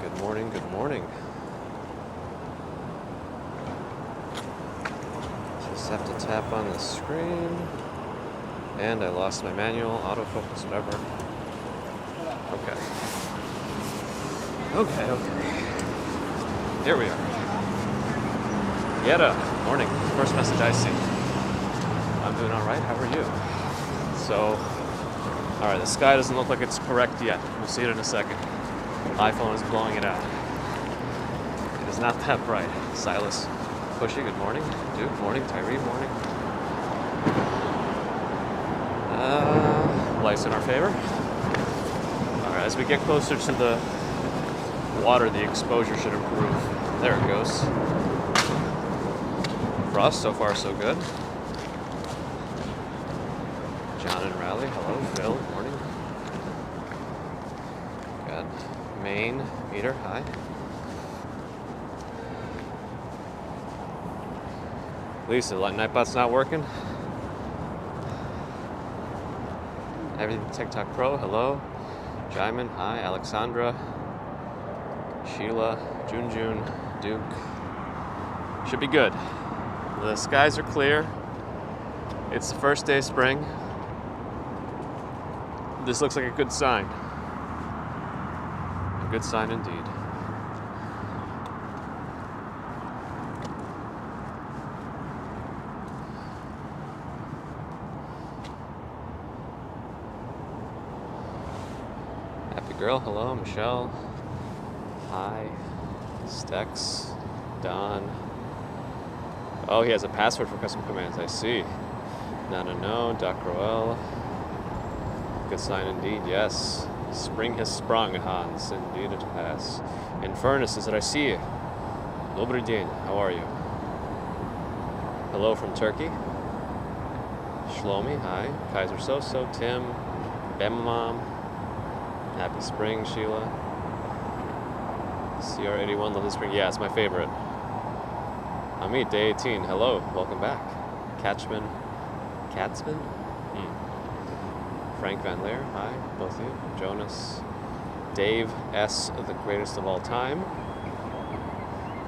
Good morning, good morning. Just have to tap on the screen. And I lost my manual, autofocus, whatever. Okay. Here we are. Yetta, morning. First message I see. I'm doing all right. How are you? So, all right, the sky doesn't look like it's correct yet. We'll see it in a second. iPhone is blowing it out. It is not that bright. Silas, Pushy, good morning. Duke, morning. Tyree, morning. Life's in our favor. All right, as we get closer to the water, the exposure should improve. There it goes. Frost, so far so good. John and Raleigh, hello. Phil, morning. Got Maine, Peter, hi. Lisa, Nightbot's not working? Everything TikTok Pro, hello. Jaimin, hi. Alexandra, Sheila, June, Duke. Should be good. The skies are clear. It's the first day of spring. This looks like a good sign. A good sign indeed. Happy girl, hello. Michelle, hi. Stex, Don. Oh, he has a password for custom commands, I see. No, Doc Roel. Good sign indeed, yes. Spring has sprung, Hans. Indeed it has. Infernus, is that I see you. Dobry dzień, how are you? Hello from Turkey. Shlomi, hi. Kaiser Soso, Tim, Bemamam. Happy spring, Sheila. CR81, love the spring. Yeah, it's my favorite. Amit, day 18. Hello, welcome back. Katzman. Frank Van Leer, hi, both of you. Jonas. Dave S., the greatest of all time.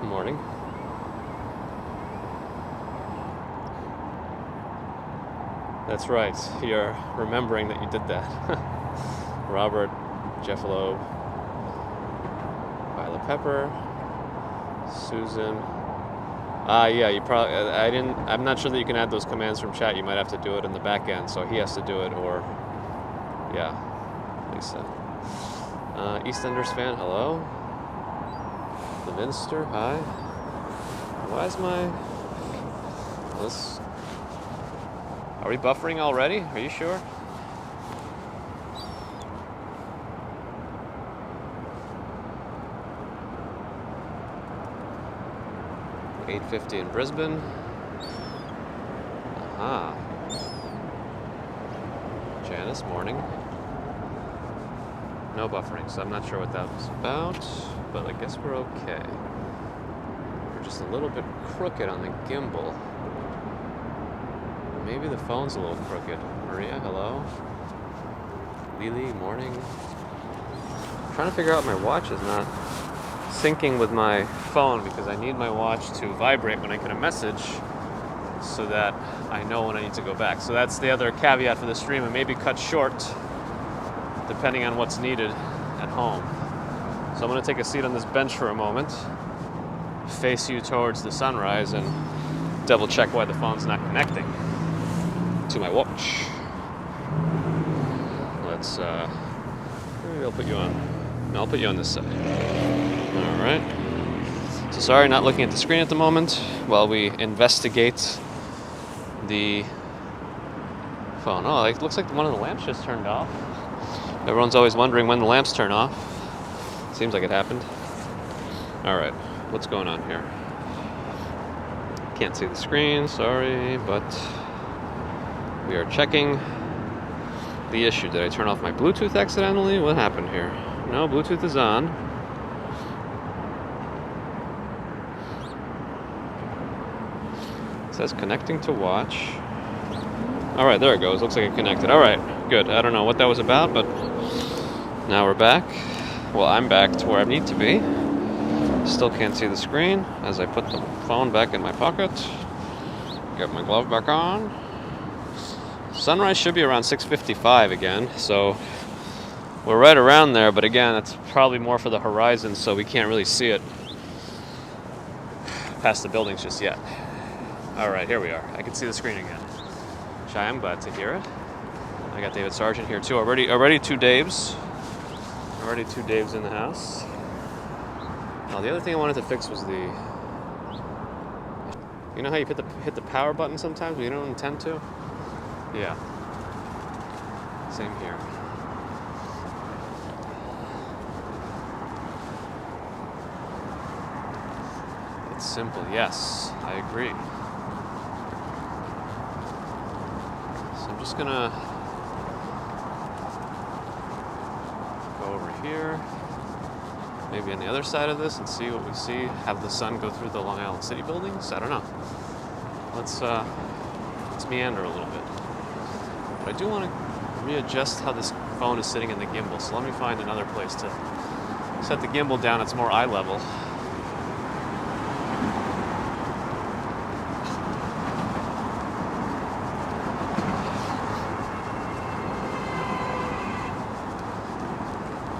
Good morning. That's right, you're remembering that you did that. Robert, Jeff Loeb, Violet Pepper, Susan. Yeah, you probably, I'm not sure that you can add those commands from chat. You might have to do it in the back end, so he has to do it, or, yeah, Lisa. EastEnders fan, hello. The Minster, hi. Why is are we buffering already? Are you sure? $8.50 in Brisbane. Aha. Janice, morning. No buffering, so I'm not sure what that was about, but I guess we're okay. We're just a little bit crooked on the gimbal. Maybe the phone's a little crooked. Maria, hello. Lily, morning. I'm trying to figure out my watch is not syncing with my phone because I need my watch to vibrate when I get a message so that I know when I need to go back. So that's the other caveat for the stream. It may be cut short depending on what's needed at home. So I'm going to take a seat on this bench for a moment, face you towards the sunrise, and double check why the phone's not connecting to my watch. Let's maybe I'll put you on. No, I'll put you on this side. All right. So sorry, not looking at the screen at the moment while we investigate the phone. Oh, it looks like one of the lamps just turned off. Everyone's always wondering when the lamps turn off. Seems like it happened. All right, what's going on here? Can't see the screen, sorry, but we are checking the issue. Did I turn off my Bluetooth accidentally? What happened here? No, Bluetooth is on. It says connecting to watch. All right, there it goes. Looks like it connected. All right, good. I don't know what that was about, but now we're back. Well, I'm back to where I need to be. Still can't see the screen as I put the phone back in my pocket. Get my glove back on. Sunrise should be around 6:55 again, so we're right around there, but again, that's probably more for the horizon, so we can't really see it past the buildings just yet. All right, here we are. I can see the screen again. Shai, I'm glad to hear it. I got David Sargent here too. Already two Daves. Already two Daves in the house. Now the other thing I wanted to fix was the. You know how you hit the power button sometimes, but you don't intend to? Yeah. Same here. It's simple. Yes, I agree. So I'm just gonna go over here, maybe on the other side of this, and see what we see. Have the sun go through the Long Island City buildings. I don't know. Let's meander a little bit. But I do want to readjust how this phone is sitting in the gimbal. So let me find another place to set the gimbal down. It's more eye level.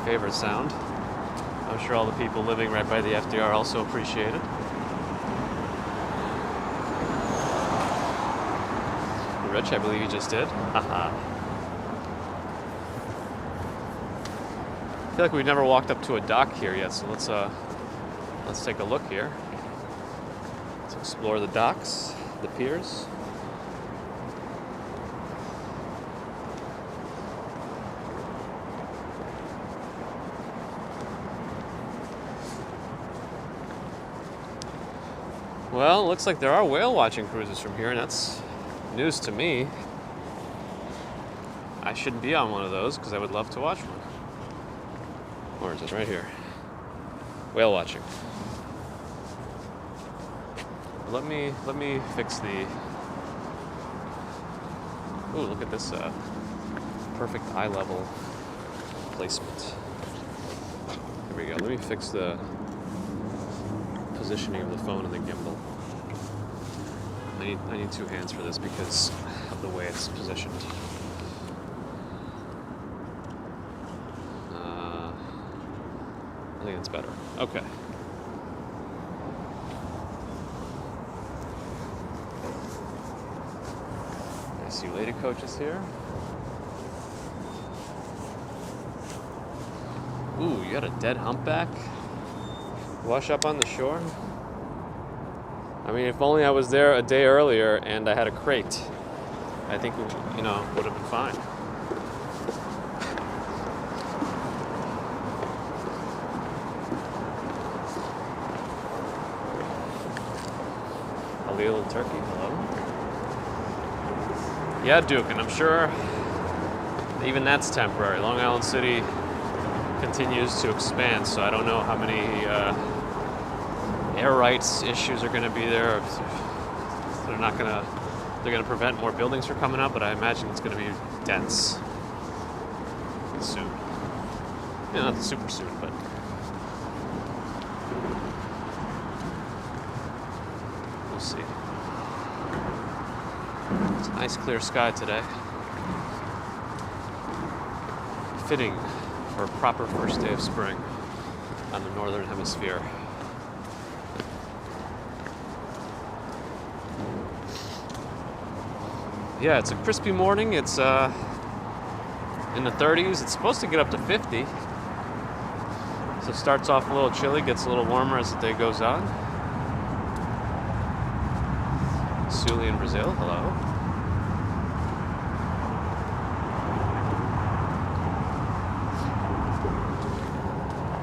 Favorite sound. I'm sure all the people living right by the FDR also appreciate it. Rich, I believe you just did. Haha. I feel like we've never walked up to a dock here yet, so let's take a look here. Let's explore the docks, the piers. Well, it looks like there are whale watching cruises from here, and that's news to me. I shouldn't be on one of those because I would love to watch one. Or is it right here? Whale watching. Let me fix the. Ooh, look at this perfect eye level placement. Here we go. Let me fix the positioning of the phone and the gimbal. I need two hands for this because of the way it's positioned. I think it's better. Okay. I see lady coaches here. Ooh, you got a dead humpback? Wash up on the shore? I mean, if only I was there a day earlier and I had a crate, I think, would have been fine. A little turkey, hello? Yeah, Duke, and I'm sure even that's temporary. Long Island City continues to expand, so I don't know how many air rights issues are going to be there. They're going to prevent more buildings from coming up, but I imagine it's going to be dense soon. Not super soon, but we'll see. It's a nice clear sky today. Fitting for a proper first day of spring on the northern hemisphere. Yeah, it's a crispy morning. It's in the 30s. It's supposed to get up to 50. So it starts off a little chilly, gets a little warmer as the day goes on. Sully in Brazil, hello.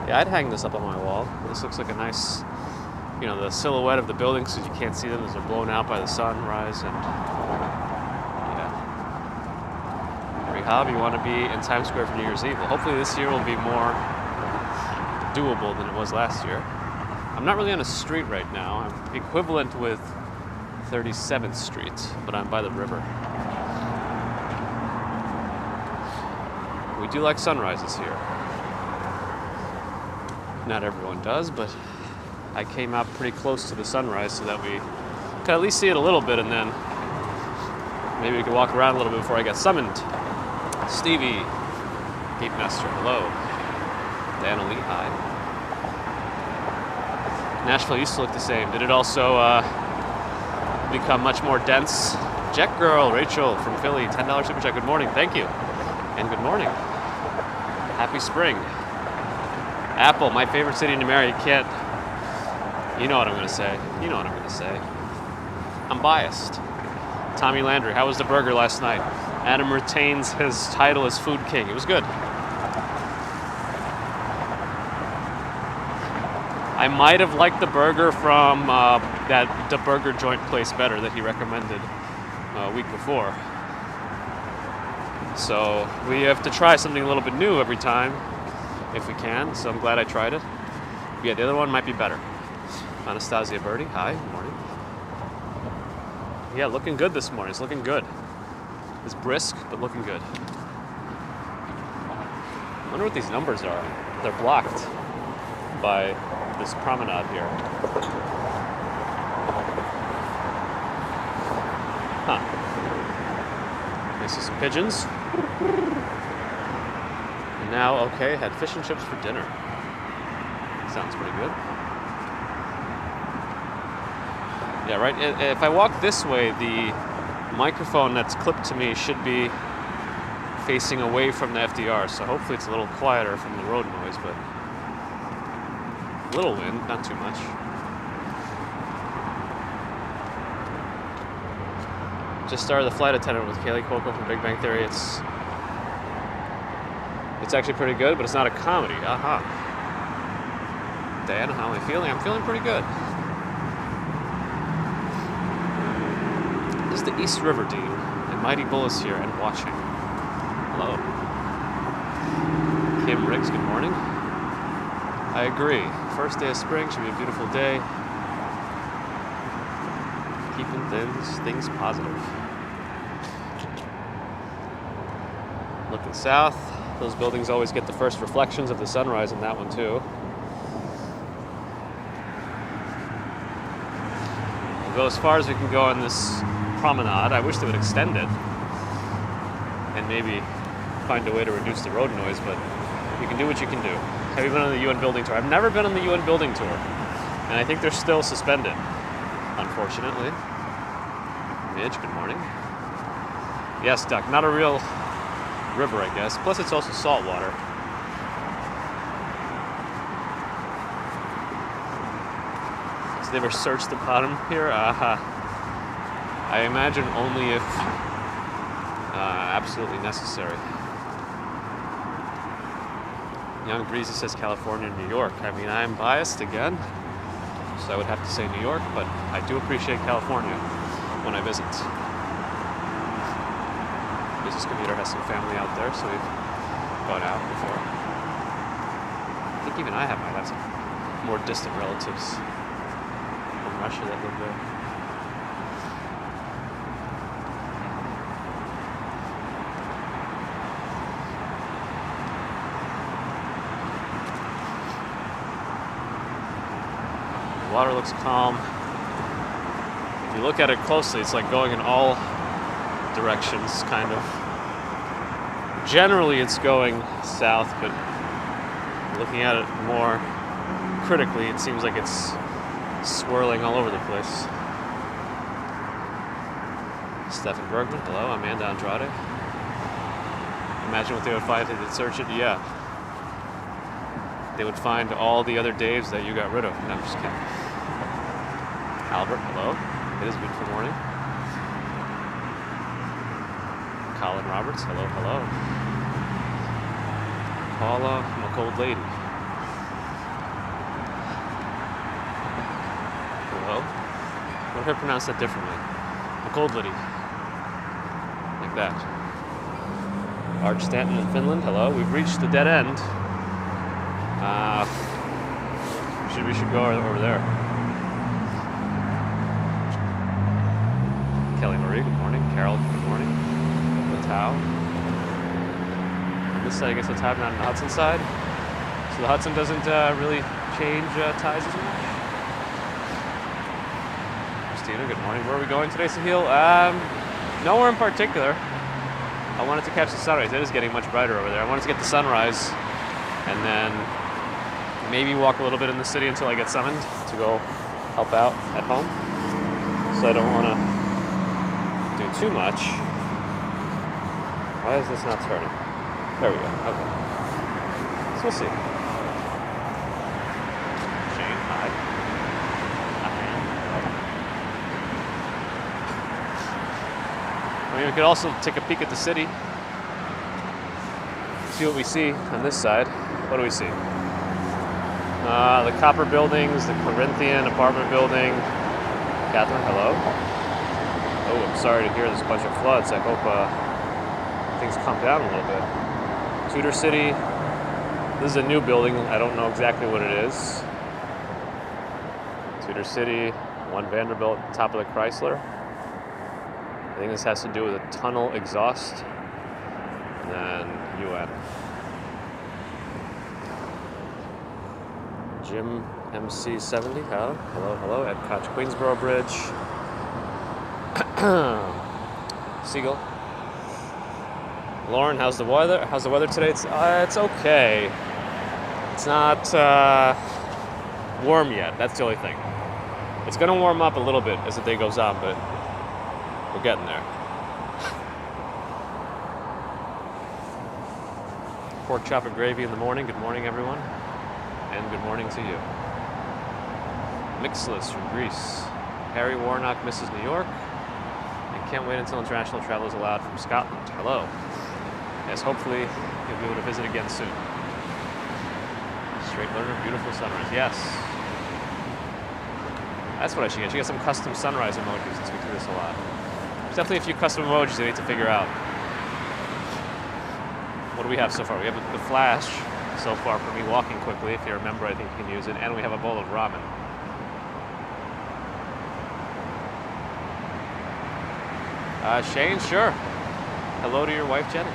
Yeah, I'd hang this up on my wall. This looks like a nice, the silhouette of the buildings, because you can't see them as they're blown out by the sunrise. And Rehab, you want to be in Times Square for New Year's Eve. Well, hopefully this year will be more doable than it was last year. I'm not really on a street right now. I'm equivalent with 37th Street, but I'm by the river. We do like sunrises here. Not everyone does, but I came out pretty close to the sunrise so that we could at least see it a little bit, and then maybe we could walk around a little bit before I got summoned. Stevie, Gate Master, hello. Diana Lee, hi. Nashville used to look the same. Did it also become much more dense? Jet Girl, Rachel from Philly, $10 super chat. Good morning, thank you. And good morning. Happy spring. Apple, my favorite city in America. You can't. You know what I'm going to say. You know what I'm going to say. I'm biased. Tommy Landry, how was the burger last night? Adam retains his title as Food King. It was good. I might have liked the burger from the burger joint place better that he recommended a week before. So we have to try something a little bit new every time if we can. So I'm glad I tried it. But yeah, the other one might be better. Anastasia Birdie, hi, good morning. Yeah, looking good this morning. It's looking good. It's brisk, but looking good. I wonder what these numbers are. They're blocked by this promenade here. Huh. I see some pigeons. And now, okay, had fish and chips for dinner. Sounds pretty good. Yeah, right. If I walk this way, the microphone that's clipped to me should be facing away from the FDR, so hopefully it's a little quieter from the road noise, but a little wind, not too much. Just started The Flight Attendant with Kaylee Cuoco from Big Bang Theory. It's actually pretty good, but it's not a comedy. Aha. Diana, how am I feeling? I'm feeling pretty good. This is the East River Dean, and Mighty Bull is here and watching. Hello. Kim Riggs, good morning. I agree. First day of spring should be a beautiful day. Keeping things positive. Looking south. Those buildings always get the first reflections of the sunrise in that one too. We'll go as far as we can go on this promenade. I wish they would extend it and maybe find a way to reduce the road noise, but you can do what you can do. Have you been on the UN building tour? I've never been on the UN building tour, and I think they're still suspended, unfortunately. Midge, good morning. Yes, Duck, not a real river, I guess. Plus, it's also salt water. So they ever searched the bottom here? I imagine only if absolutely necessary. Young Breezy says California and New York. I mean, I'm biased again, so I would have to say New York, but I do appreciate California when I visit. Business Commuter has some family out there, so we've gone out before. I think even I have some more distant relatives from Russia that live there. The water looks calm. If you look at it closely, it's like going in all directions, kind of. Generally, it's going south, but looking at it more critically, it seems like it's swirling all over the place. Stephen Bergman, hello. Amanda Andrade. Imagine what they would find if they did search it. Yeah. They would find all the other Daves that you got rid of. No, I'm just kidding. Albert, hello. It is a beautiful morning. Colin Roberts, hello, hello. Paula, I'm a cold lady. Hello. What if I pronounce that differently? A cold lady. Like that. Arch Stanton in Finland, hello. We've reached the dead end. We should go over there. Kelly Marie, good morning. Carol, good morning. The Tao. On this side, I guess the Tao, not on the Hudson side. So the Hudson doesn't really change tides as much. Christina, good morning. Where are we going today, Sahil? Nowhere in particular. I wanted to catch the sunrise. It is getting much brighter over there. I wanted to get the sunrise and then maybe walk a little bit in the city until I get summoned to go help out at home. So I don't want to do too much. Why is this not turning? There we go. Okay. So we'll see. Shane, hi. I mean, we could also take a peek at the city. See what we see on this side. What do we see? The copper buildings, the Corinthian apartment building. Catherine, hello. Oh, I'm sorry to hear there's a bunch of floods. I hope things calm down a little bit. Tudor City. This is a new building. I don't know exactly what it is. Tudor City, One Vanderbilt, top of the Chrysler. I think this has to do with a tunnel exhaust. And then UN. Jim MC70, hello, at Koch Queensboro Bridge. Siegel. Lauren, how's the weather? How's the weather today? It's okay. It's not warm yet. That's the only thing. It's gonna warm up a little bit as the day goes on, but we're getting there. Pork chop and gravy in the morning. Good morning, everyone. And good morning to you. Mixless from Greece. Harry Warnock misses New York. And can't wait until international travel is allowed from Scotland. Hello. Yes, hopefully you'll be able to visit again soon. Straight learner, beautiful sunrise. Yes. That's what I should get. I should get some custom sunrise emojis since we do this a lot. There's definitely a few custom emojis I need to figure out. What do we have so far? We have the flash so far for me walking quickly. If you remember, I think you can use it. And we have a bowl of ramen. Shane, sure. Hello to your wife, Jenny.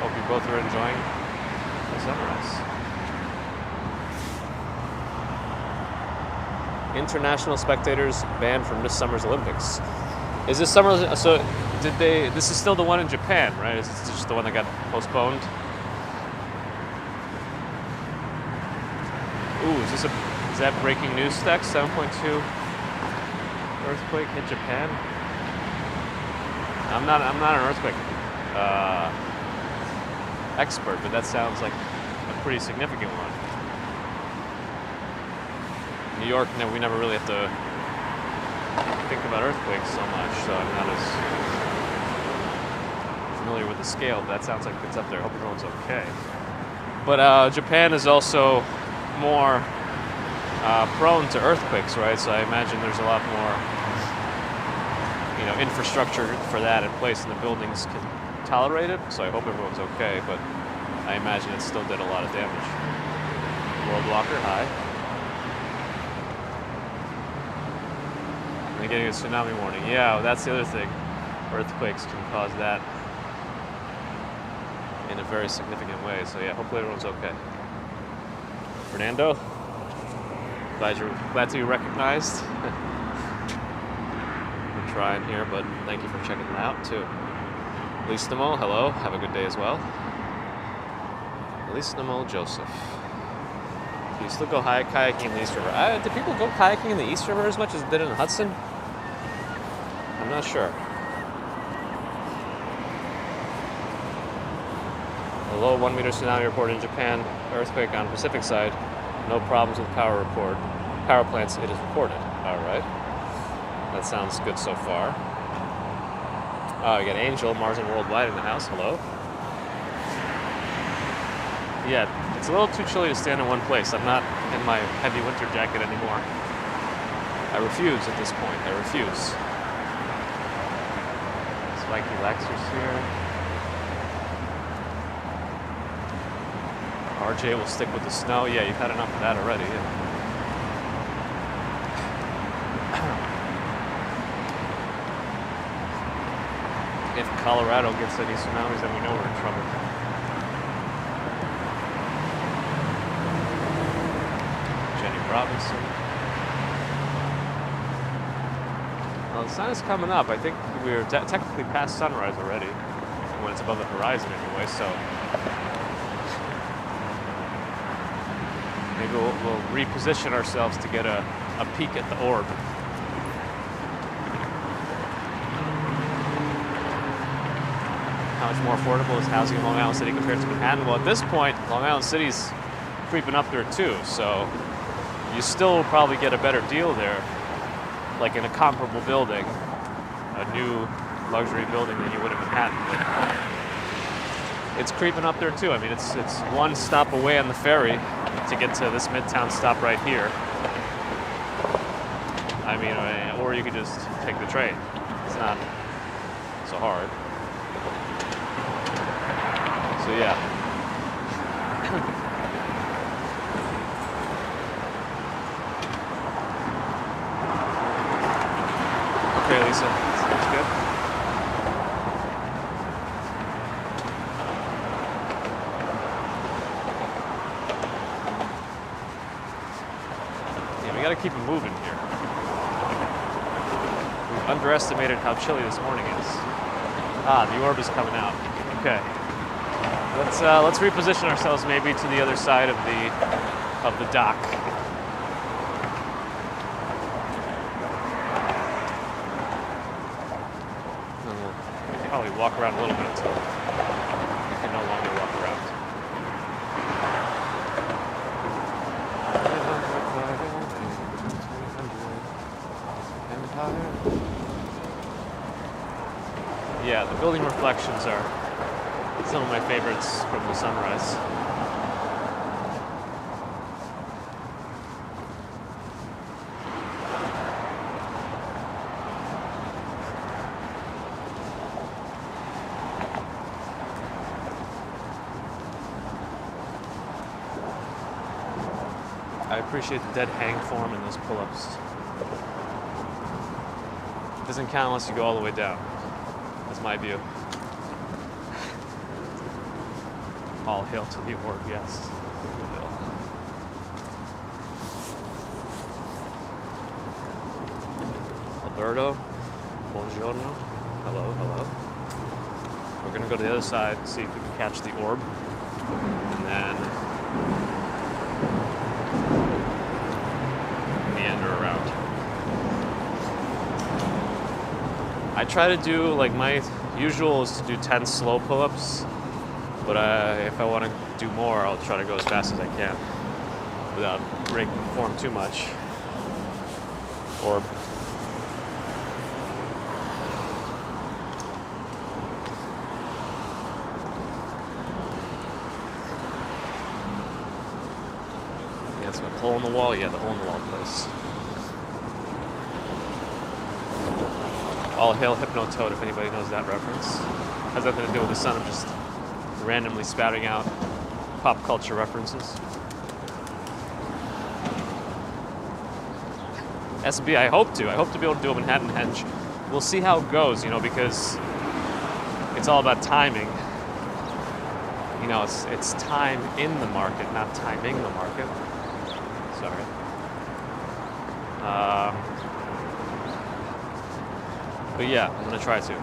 Hope you both are enjoying the sunrise. International spectators banned from this summer's Olympics. Is this summer? So did they? This is still the one in Japan, right? Is this just the one that got postponed? Ooh, is that breaking news stack? 7.2 earthquake hit Japan. I'm not an earthquake expert, but that sounds like a pretty significant one. New York, we never really have to think about earthquakes so much, so I'm not as familiar with the scale, but that sounds like it's up there. I hope everyone's okay. But Japan is also more prone to earthquakes, right? So I imagine there's a lot more, infrastructure for that in place, and the buildings can tolerate it. So I hope everyone's okay, but I imagine it still did a lot of damage. World Walker, hi. And getting a tsunami warning. Yeah, well, that's the other thing. Earthquakes can cause that in a very significant way. So yeah, hopefully everyone's okay. Fernando, glad to be recognized. We're trying here, but thank you for checking them out too. Lisnamo, hello, have a good day as well. Lisnamo Joseph. Do you still go kayaking in the East River? Do people go kayaking in the East River as much as they did in the Hudson? I'm not sure. A low 1 meter tsunami report in Japan. Earthquake on Pacific side. No problems with power plants, it is reported. All right. That sounds good so far. We got Angel, Mars and Worldwide in the house. Hello. Yeah, it's a little too chilly to stand in one place. I'm not in my heavy winter jacket anymore. I refuse at this point. I refuse. Spiky Laxers here. RJ will stick with the snow. Yeah, you've had enough of that already. Yeah. If Colorado gets any tsunamis, then we know we're in trouble. Robinson. Well, the sun is coming up. I think we're technically past sunrise already, when it's above the horizon anyway, so maybe we'll reposition ourselves to get a peek at the orb. How much more affordable is housing in Long Island City compared to Manhattan? Well, at this point, Long Island City's creeping up there too, so you still will probably get a better deal there, like in a comparable building, a new luxury building than you would in Manhattan. But it's creeping up there too. I mean, it's one stop away on the ferry to get to this Midtown stop right here. I mean, or you could just take the train. It's not so hard. So yeah. Okay, Lisa, sounds good. Yeah, we gotta keep it moving here. We've underestimated how chilly this morning is. Ah, the orb is coming out. Okay. Let's reposition ourselves maybe to the other side of the dock. And we'll probably walk around a little bit until we can no longer walk around. Yeah, the building reflections are some of my favorites from the sunrise. I appreciate the dead hang form in those pull-ups. It doesn't count unless you go all the way down. That's my view. All hail to the orb, yes. Alberto, buongiorno. Hello, hello. We're gonna go to the other side and see if we can catch the orb. And then meander around. I try to do, like, my usual is to do 10 slow pull-ups. But if I want to do more, I'll try to go as fast as I can without breaking form too much. Orb. Yeah, it's a hole in the wall. Yeah, the hole in the wall place. All hail Hypnotoad, if anybody knows that reference. Has nothing to do with the sun. I'm just randomly spouting out pop culture references. SB, I hope to be able to do a Manhattan Henge. We'll see how it goes, because it's all about timing. It's time in the market, not timing the market. Sorry. But yeah, I'm gonna try to.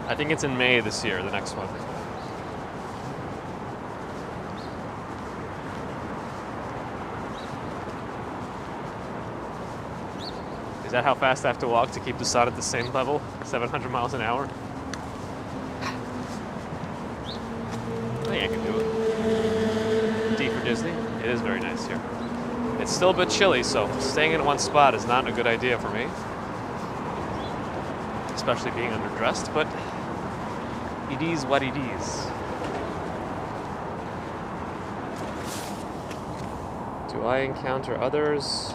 I think it's in May this year, the next one. Is that how fast I have to walk to keep the sun at the same level? 700 miles an hour? I think I can do it. D for Disney. It is very nice here. It's still a bit chilly, so staying in one spot is not a good idea for me. Especially being underdressed, but it is what it is. Do I encounter others?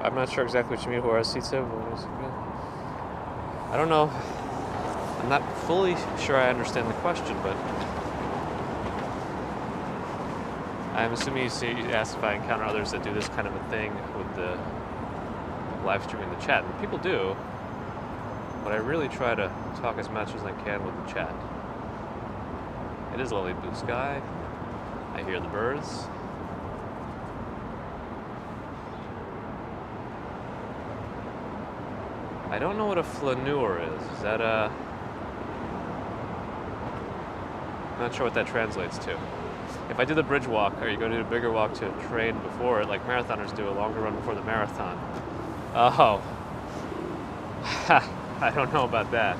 I'm not sure exactly what you mean. I don't know. I'm not fully sure I understand the question, but I'm assuming you asked if I encounter others that do this kind of a thing with the live streaming the chat. And people do, but I really try to talk as much as I can with the chat. It is lovely blue sky. I hear the birds. I don't know what a flaneur is. Is that a... I'm not sure what that translates to. If I do the bridge walk, or you go to a bigger walk to train before it, like marathoners do, a longer run before the marathon. Oh. I don't know about that.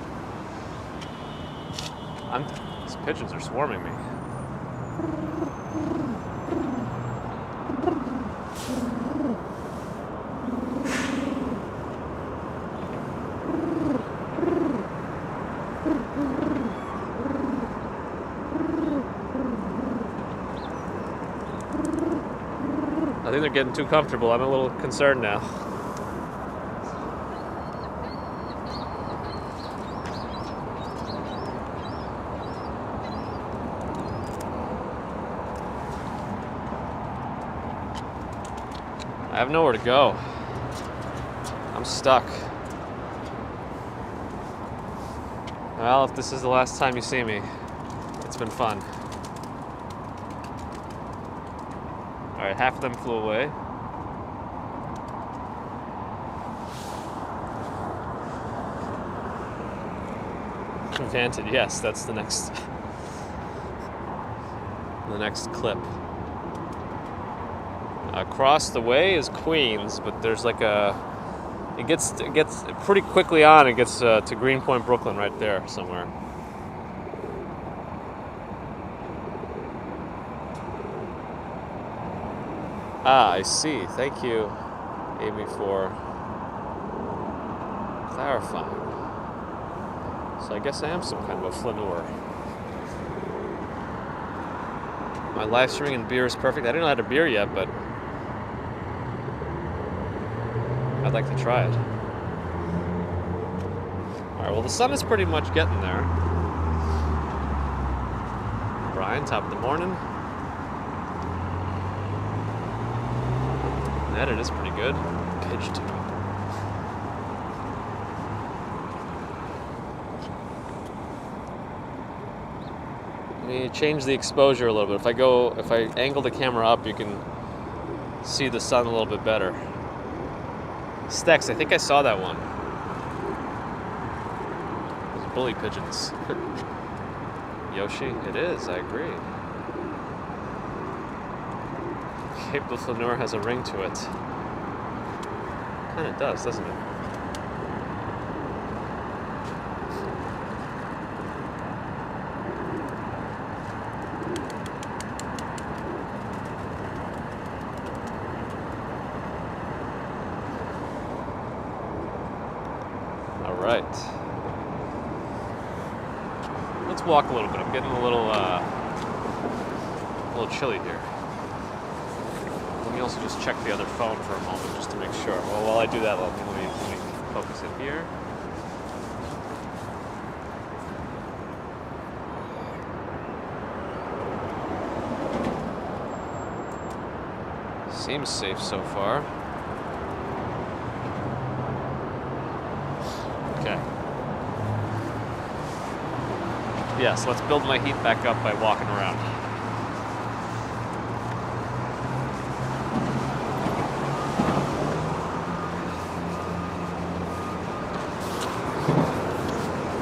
These pigeons are swarming me. I think they're getting too comfortable. I'm a little concerned now. I have nowhere to go. I'm stuck. Well, if this is the last time you see me, it's been fun. Alright, half of them flew away. Vanted, yes, that's the next clip. Across the way is Queens, but there's like it gets pretty quickly on. It gets to Greenpoint, Brooklyn, right there somewhere. Ah, I see. Thank you, Amy, for clarifying. So I guess I am some kind of a flaneur. My live streaming and beer is perfect. I didn't know how to beer yet, but I'd like to try it. Alright, well the sun is pretty much getting there. Brian, top of the morning. That it is pretty good. Pitch to it. Let me change the exposure a little bit. If I angle the camera up, you can see the sun a little bit better. Stex, I think I saw that one. Those bully pigeons. Yoshi, it is, I agree. Cape de Flaneur has a ring to it. Kinda does, doesn't it? Alright. Let's walk a little bit. I'm getting a little chilly here. Let me also just check the other phone for a moment just to make sure. Well, while I do that, let me focus it here. Seems safe so far. Okay. Yes, let's build my heat back up by walking around.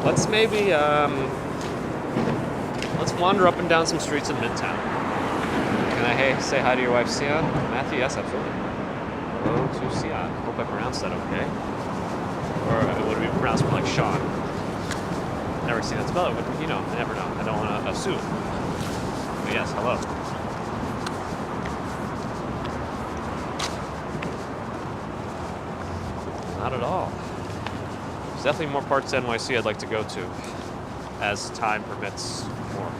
Let's maybe, let's wander up and down some streets in Midtown. Can I say hi to your wife, Sion? Matthew, yes, absolutely. Hello to Sion. Hope I pronounced that okay. Or would it be pronounced more like Sean? Never seen that spell, but you know, I never know. I don't want to assume. But yes, hello. Not at all. There's definitely more parts of NYC I'd like to go to as time permits more.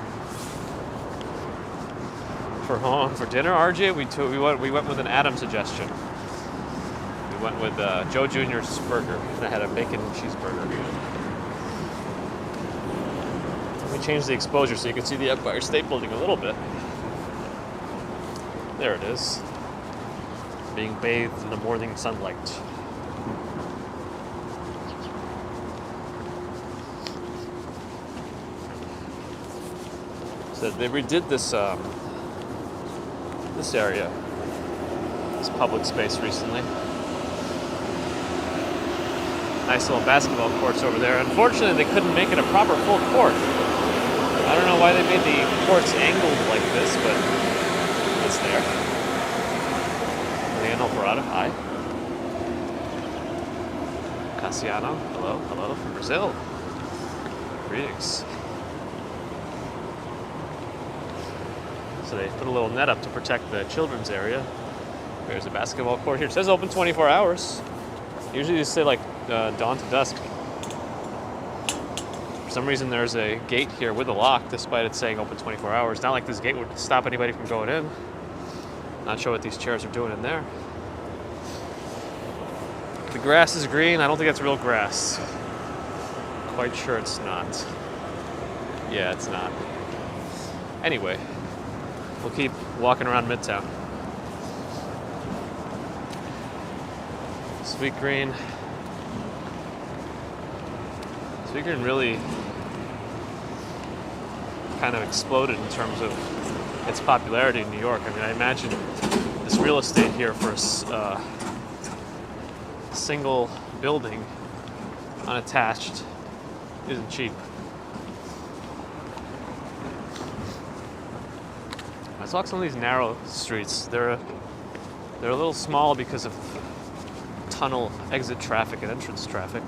For dinner, RJ, we went with an Adam suggestion. We went with Joe Jr.'s burger, and I had a bacon cheeseburger. Let me change the exposure so you can see the Empire State Building a little bit. There it is, being bathed in the morning sunlight. So they redid this this area, this public space recently. Nice little basketball courts over there. Unfortunately, they couldn't make it a proper full court. I don't know why they made the courts angled like this, but it's there. Leon Alvarado, hi. Cassiano, hello from Brazil. Greetings. So they put a little net up to protect the children's area. There's a basketball court here. It says open 24 hours. Usually they say like dawn to dusk. For some reason there's a gate here with a lock despite it saying open 24 hours. Not like this gate would stop anybody from going in. Not sure what these chairs are doing in there. The grass is green. I don't think that's real grass. Quite sure it's not. Yeah, it's not. Anyway, we'll keep walking around Midtown. Sweet Green. Sweet Green really kind of exploded in terms of its popularity in New York. I mean, I imagine this real estate here for a single building, unattached, isn't cheap. Let's walk some of these narrow streets. They're a little small because of tunnel exit traffic and entrance traffic.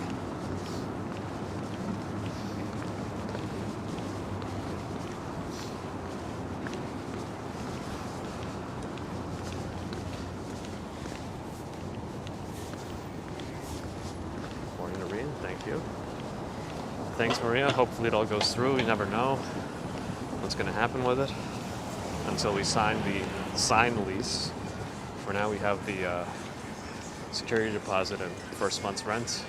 Morning, Noreen. Thank you. Thanks, Maria. Hopefully it all goes through. You never know what's going to happen with it until we sign the signed lease. For now, we have the security deposit and first month's rent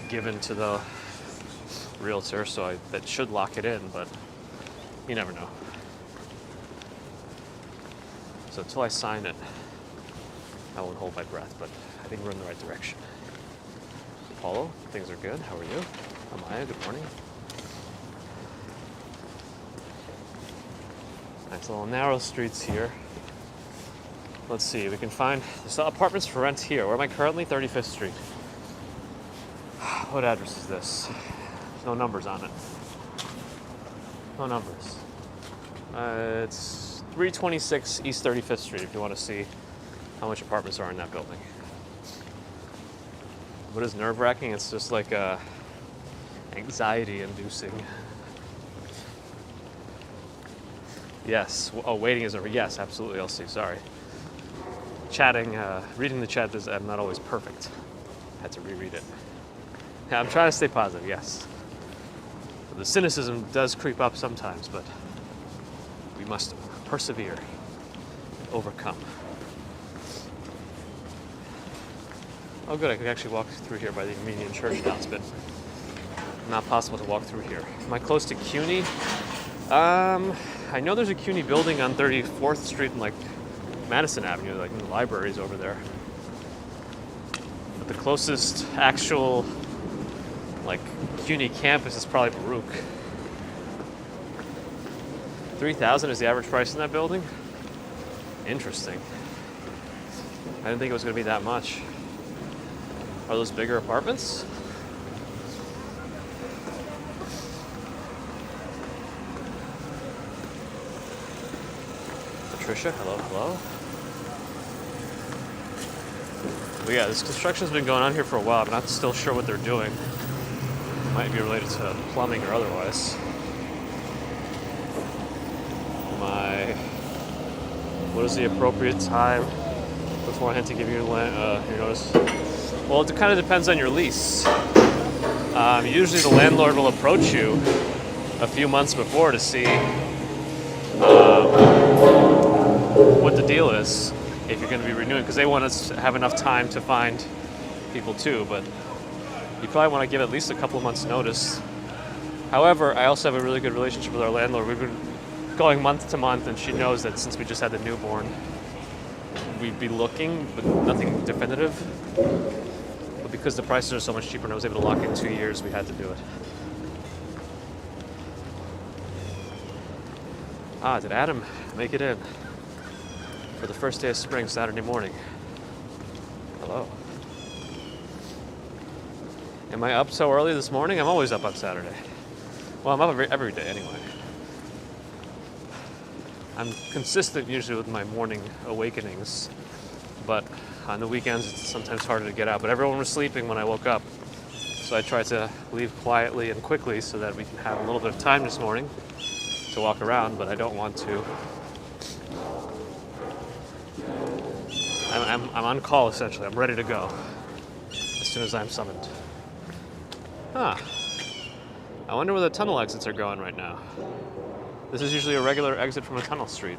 given to the realtor, so that should lock it in, but you never know. So until I sign it, I won't hold my breath, but I think we're in the right direction. Paulo, things are good. How are you? Amaya, good morning. Nice little narrow streets here. Let's see, we can find there's apartments for rent here. Where am I currently? 35th Street. What address is this? There's no numbers on it. No numbers. It's 326 East 35th Street if you want to see how much apartments are in that building. What is nerve-wracking? It's just like anxiety-inducing. Yes. Oh, waiting is over. Yes, absolutely. I'll see. Sorry. Chatting, reading the chat is not always perfect. I had to reread it. Yeah, I'm trying to stay positive, yes. The cynicism does creep up sometimes, but we must persevere and overcome. Oh good, I could actually walk through here by the Armenian church now. It's been not possible to walk through here. Am I close to CUNY? I know there's a CUNY building on 34th Street and like Madison Avenue, like the library's over there. But the closest actual like CUNY campus is probably Baruch. 3,000 is the average price in that building? Interesting. I didn't think it was going to be that much. Are those bigger apartments? Patricia, hello. But yeah, this construction's been going on here for a while. I'm not still sure what they're doing. It might be related to plumbing or otherwise. What is the appropriate time beforehand to give you your notice? Well, it kind of depends on your lease. Usually the landlord will approach you a few months before to see what the deal is, if you're going to be renewing, because they want us to have enough time to find people too, but you probably want to give at least a couple of months notice. However, I also have a really good relationship with our landlord. We've been going month to month, and she knows that since we just had the newborn, we'd be looking, but nothing definitive. But because the prices are so much cheaper and I was able to lock in 2 years, we had to do it. Did Adam make it in? for the first day of spring, Saturday morning. Hello. Am I up so early this morning? I'm always up on Saturday. Well, I'm up every day anyway. I'm consistent usually with my morning awakenings, but on the weekends it's sometimes harder to get out. But everyone was sleeping when I woke up, so I tried to leave quietly and quickly so that we can have a little bit of time this morning to walk around, but I don't want to. I'm on call essentially. I'm ready to go as soon as I'm summoned. Huh. I wonder where the tunnel exits are going right now. This is usually a regular exit from a tunnel street,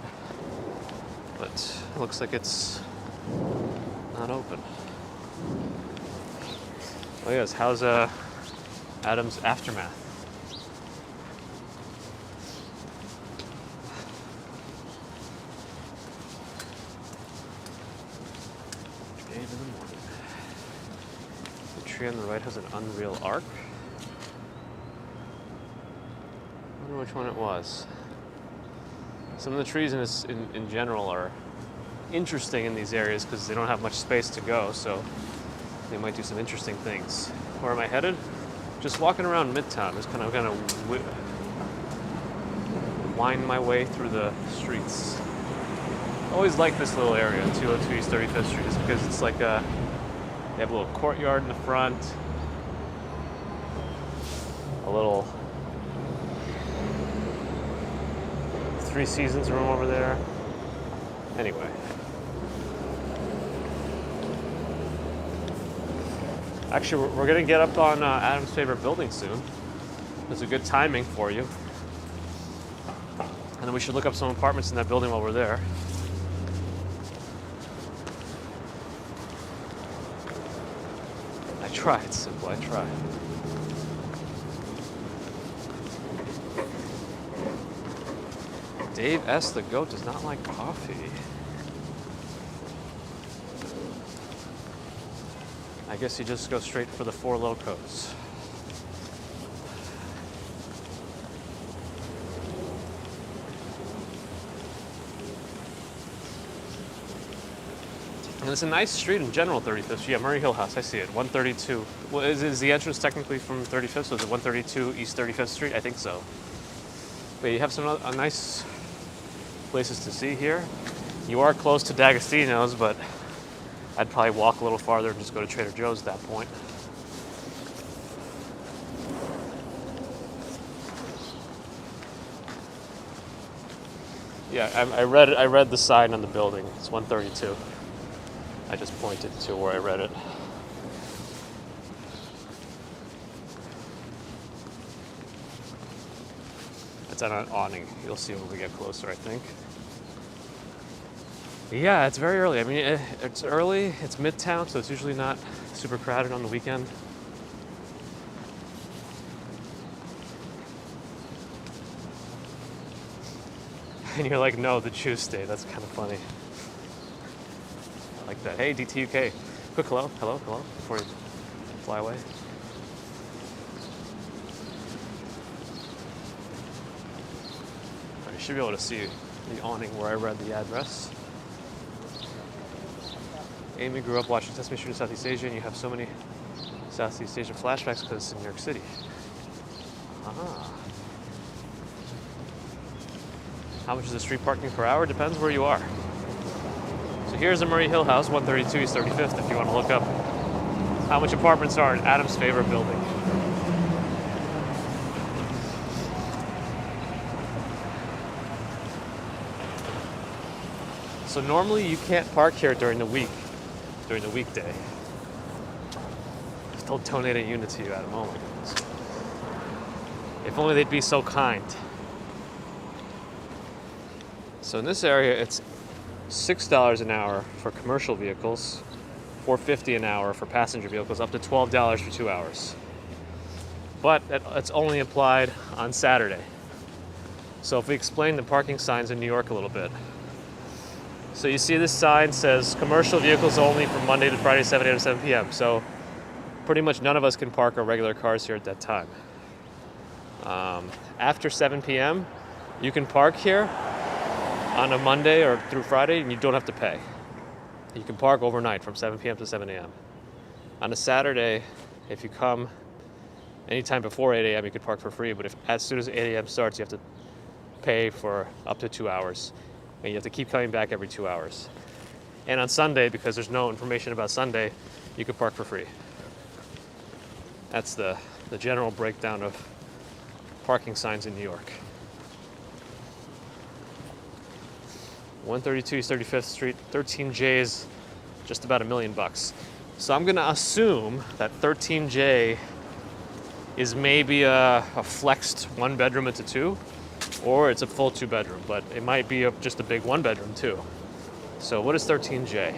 but it looks like it's not open. Oh yes, how's Adam's aftermath? Dave in the morning. The tree on the right has an unreal arc. I wonder which one it was. Some of the trees in general are interesting in these areas because they don't have much space to go, so they might do some interesting things. Where am I headed? Just walking around Midtown, just kind of wind my way through the streets. I always like this little area, 202 East 35th Street, just because it's like they have a little courtyard in the front, a little Three Seasons room over there. Anyway. Actually, we're going to get up on Adam's favorite building soon. It's a good timing for you. And then we should look up some apartments in that building while we're there. I try, it's simple, I try. Dave S. the Goat does not like coffee. I guess you just go straight for the Four Locos. And it's a nice street in general, 35th. Yeah, Murray Hill House, I see it, 132. Well, is the entrance technically from 35th, so is it 132 East 35th Street? I think so. But you have some nice places to see here. You are close to D'Agostino's, but I'd probably walk a little farther and just go to Trader Joe's at that point. Yeah, I read the sign on the building. It's 132. I just pointed to where I read it. It's on an awning. You'll see when we get closer, I think. Yeah, it's very early. I mean, it's early. It's Midtown, so it's usually not super crowded on the weekend. And you're like, no, the Jews stay. That's kind of funny. I like that. Hey, DTUK. Quick hello, before you fly away. You should be able to see the awning where I read the address. Amy grew up watching Sesame Street in Southeast Asia, and you have so many Southeast Asian flashbacks because it's in New York City. Ah. How much is the street parking per hour? Depends where you are. So here's a Murray Hill House, 132 East 35th, if you want to look up how much apartments are in Adam's favorite building. So normally you can't park here during the weekday. They'll donate a unit to you at a moment. If only they'd be so kind. So in this area, it's $6 an hour for commercial vehicles, $4.50 an hour for passenger vehicles, up to $12 for 2 hours. But it's only applied on Saturday. So if we explain the parking signs in New York a little bit. So you see this sign says commercial vehicles only from Monday to Friday, 7 a.m. to 7 p.m. So pretty much none of us can park our regular cars here at that time. After 7 p.m., you can park here, on a Monday or through Friday, and you don't have to pay. You can park overnight from 7 p.m. to 7 a.m. On a Saturday, if you come anytime before 8 a.m., you could park for free, but if as soon as 8 a.m. starts, you have to pay for up to 2 hours, and you have to keep coming back every 2 hours. And on Sunday, because there's no information about Sunday, you could park for free. That's the general breakdown of parking signs in New York. 132 East 35th Street, 13J is just about $1 million. So I'm gonna assume that 13J is maybe a flexed 1 bedroom into 2, or it's a full 2 bedroom, but it might be just a big 1 bedroom too. So what is 13J?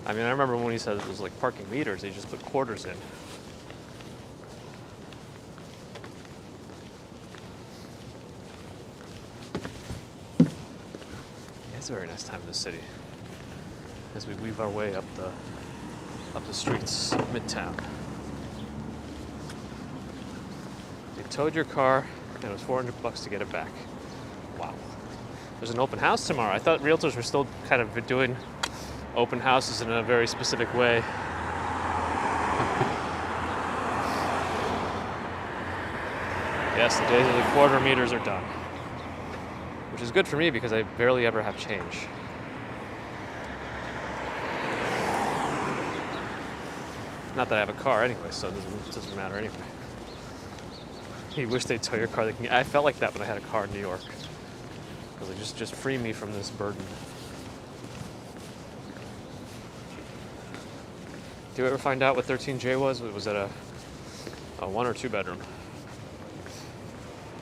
I mean, I remember when he said it was like parking meters, they just put quarters in. It's a very nice time in the city as we weave our way up the streets of Midtown. They towed your car and it was $400 to get it back. Wow. There's an open house tomorrow. I thought realtors were still kind of doing open houses in a very specific way. Yes, the days of the quarter meters are done. Which is good for me because I barely ever have change. Not that I have a car anyway, so it doesn't matter anyway. You wish they'd tow your car. I felt like that when I had a car in New York. Because they just free me from this burden. Do you ever find out what 13J was? Was it a 1 or 2 bedroom?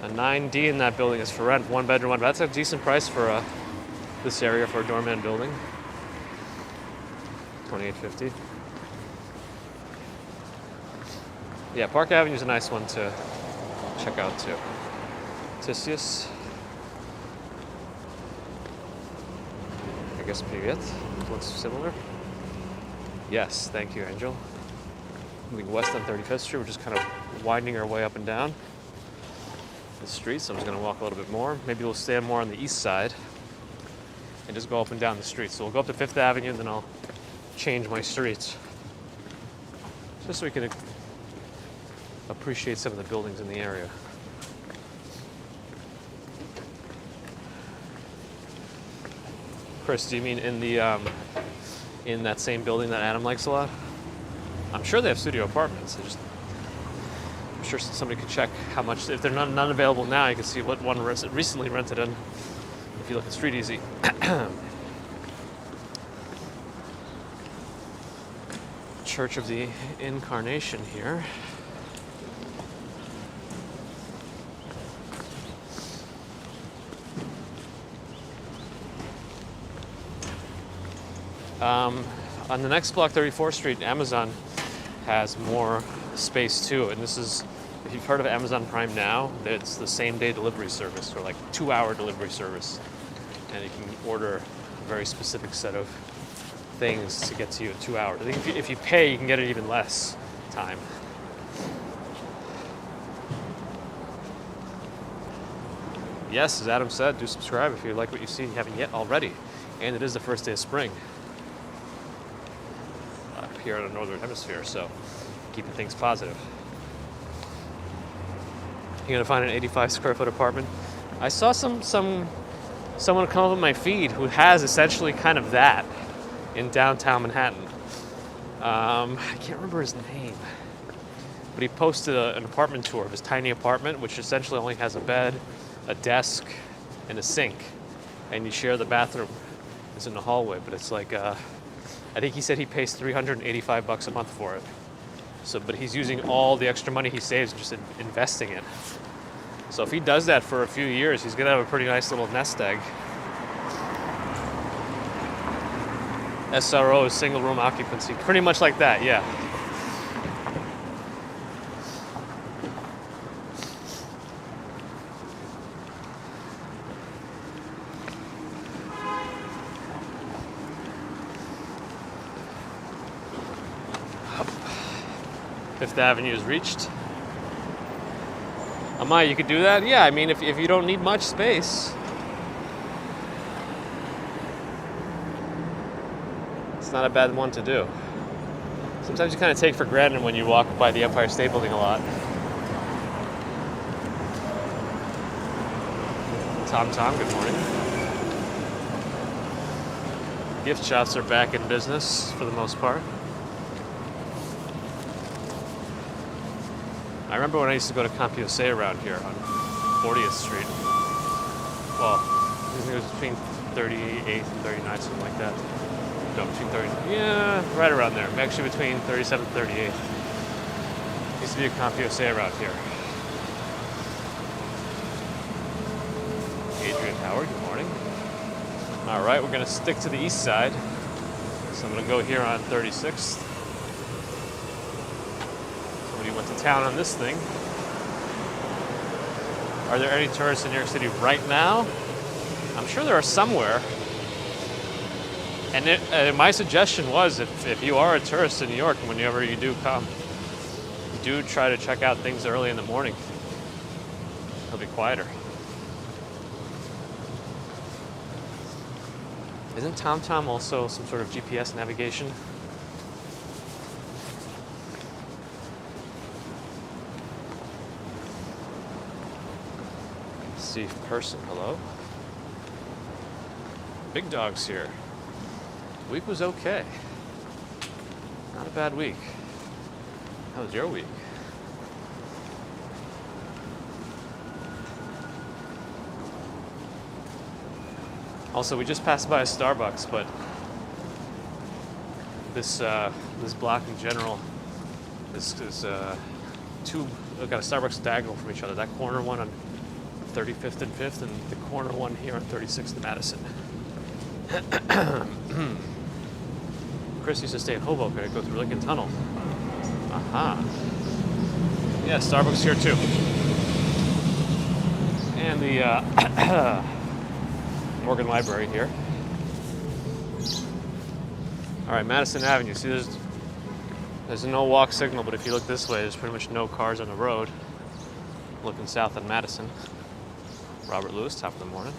A 9D in that building is for rent, 1 bedroom, 1. That's a decent price for this area for a doorman building. $28.50. Yeah, Park Avenue is a nice one to check out too. Tisius. I guess привет. Looks similar. Yes, thank you, Angel. Moving west on 35th Street, we're just kind of winding our way up and down the street, so I'm just going to walk a little bit more. Maybe we'll stay more on the east side and just go up and down the street. So we'll go up to 5th Avenue and then I'll change my streets just so we can appreciate some of the buildings in the area. Chris, do you mean in that same building that Adam likes a lot? I'm sure they have studio apartments. I'm sure somebody could check how much. If they're none available now, you can see what one recently rented in. If you look at Street Easy. Church of the Incarnation here. On the next block, 34th Street, Amazon has more space too. And this is, if you've heard of Amazon Prime Now, it's the same day delivery service, or like 2-hour delivery service. And you can order a very specific set of things to get to you in 2 hours. I think if you pay, you can get it even less time. Yes, as Adam said, do subscribe if you like what you see and you haven't yet already. And it is the first day of spring here in the Northern Hemisphere, so keeping things positive. You're gonna find an 85 square foot apartment. I saw someone come up on my feed who has essentially kind of that in downtown Manhattan. I can't remember his name, but he posted an apartment tour of his tiny apartment, which essentially only has a bed, a desk, and a sink, and you share the bathroom. It's in the hallway, but it's like I think he said he pays $385 a month for it. So, but he's using all the extra money he saves and just investing it. So if he does that for a few years, he's gonna have a pretty nice little nest egg. SRO is single room occupancy, pretty much like that, yeah. Fifth Avenue is reached. Amaya, you could do that? Yeah, I mean, if you don't need much space. It's not a bad one to do. Sometimes you kind of take for granted when you walk by the Empire State Building a lot. Tom, good morning. Gift shops are back in business for the most part. I remember when I used to go to CompUSA around here on 40th Street. Well, I think it was between 38th and 39th, something like that. No, between 30, yeah, right around there. Actually between 37th and 38th. Used to be a CompUSA around here. Adrian Howard, good morning. All right, we're gonna stick to the east side. So I'm gonna go here on 36th. Somebody went to town on this thing. Are there any tourists in New York City right now? I'm sure there are somewhere. And my suggestion was, if you are a tourist in New York, whenever you do come, do try to check out things early in the morning. It'll be quieter. Isn't TomTom also some sort of GPS navigation? Steve Person, hello. Big Dog's here. Week was okay. Not a bad week. How was your week? Also, we just passed by a Starbucks, but this block in general, this is we've got a Starbucks diagonal from each other. That corner one on 35th and 5th, and the corner one here on 36th and Madison. Chris used to stay in Hoboken and go through Lincoln Tunnel. Aha. Yeah, Starbucks here too. And the Morgan Library here. All right, Madison Avenue. See, there's a no walk signal, but if you look this way, there's pretty much no cars on the road. Looking south on Madison. Robert Lewis, top of the morning.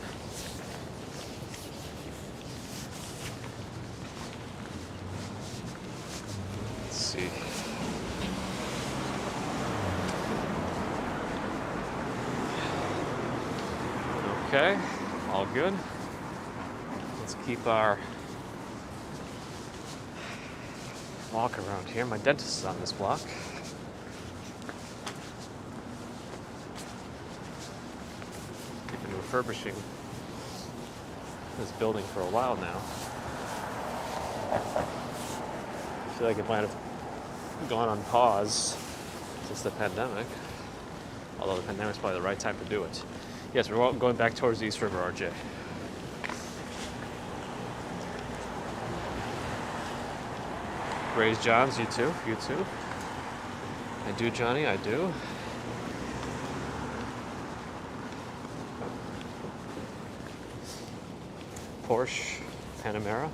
Let's see. Okay, all good. Let's keep our walk around here. My dentist is on this block. We've been refurbishing this building for a while now. I feel like it might have gone on pause since the pandemic. Although the pandemic's probably the right time to do it. Yes, we're going back towards the East River, RJ. Grace Johns, you too. You too. I do, Johnny, I do. Porsche Panamera.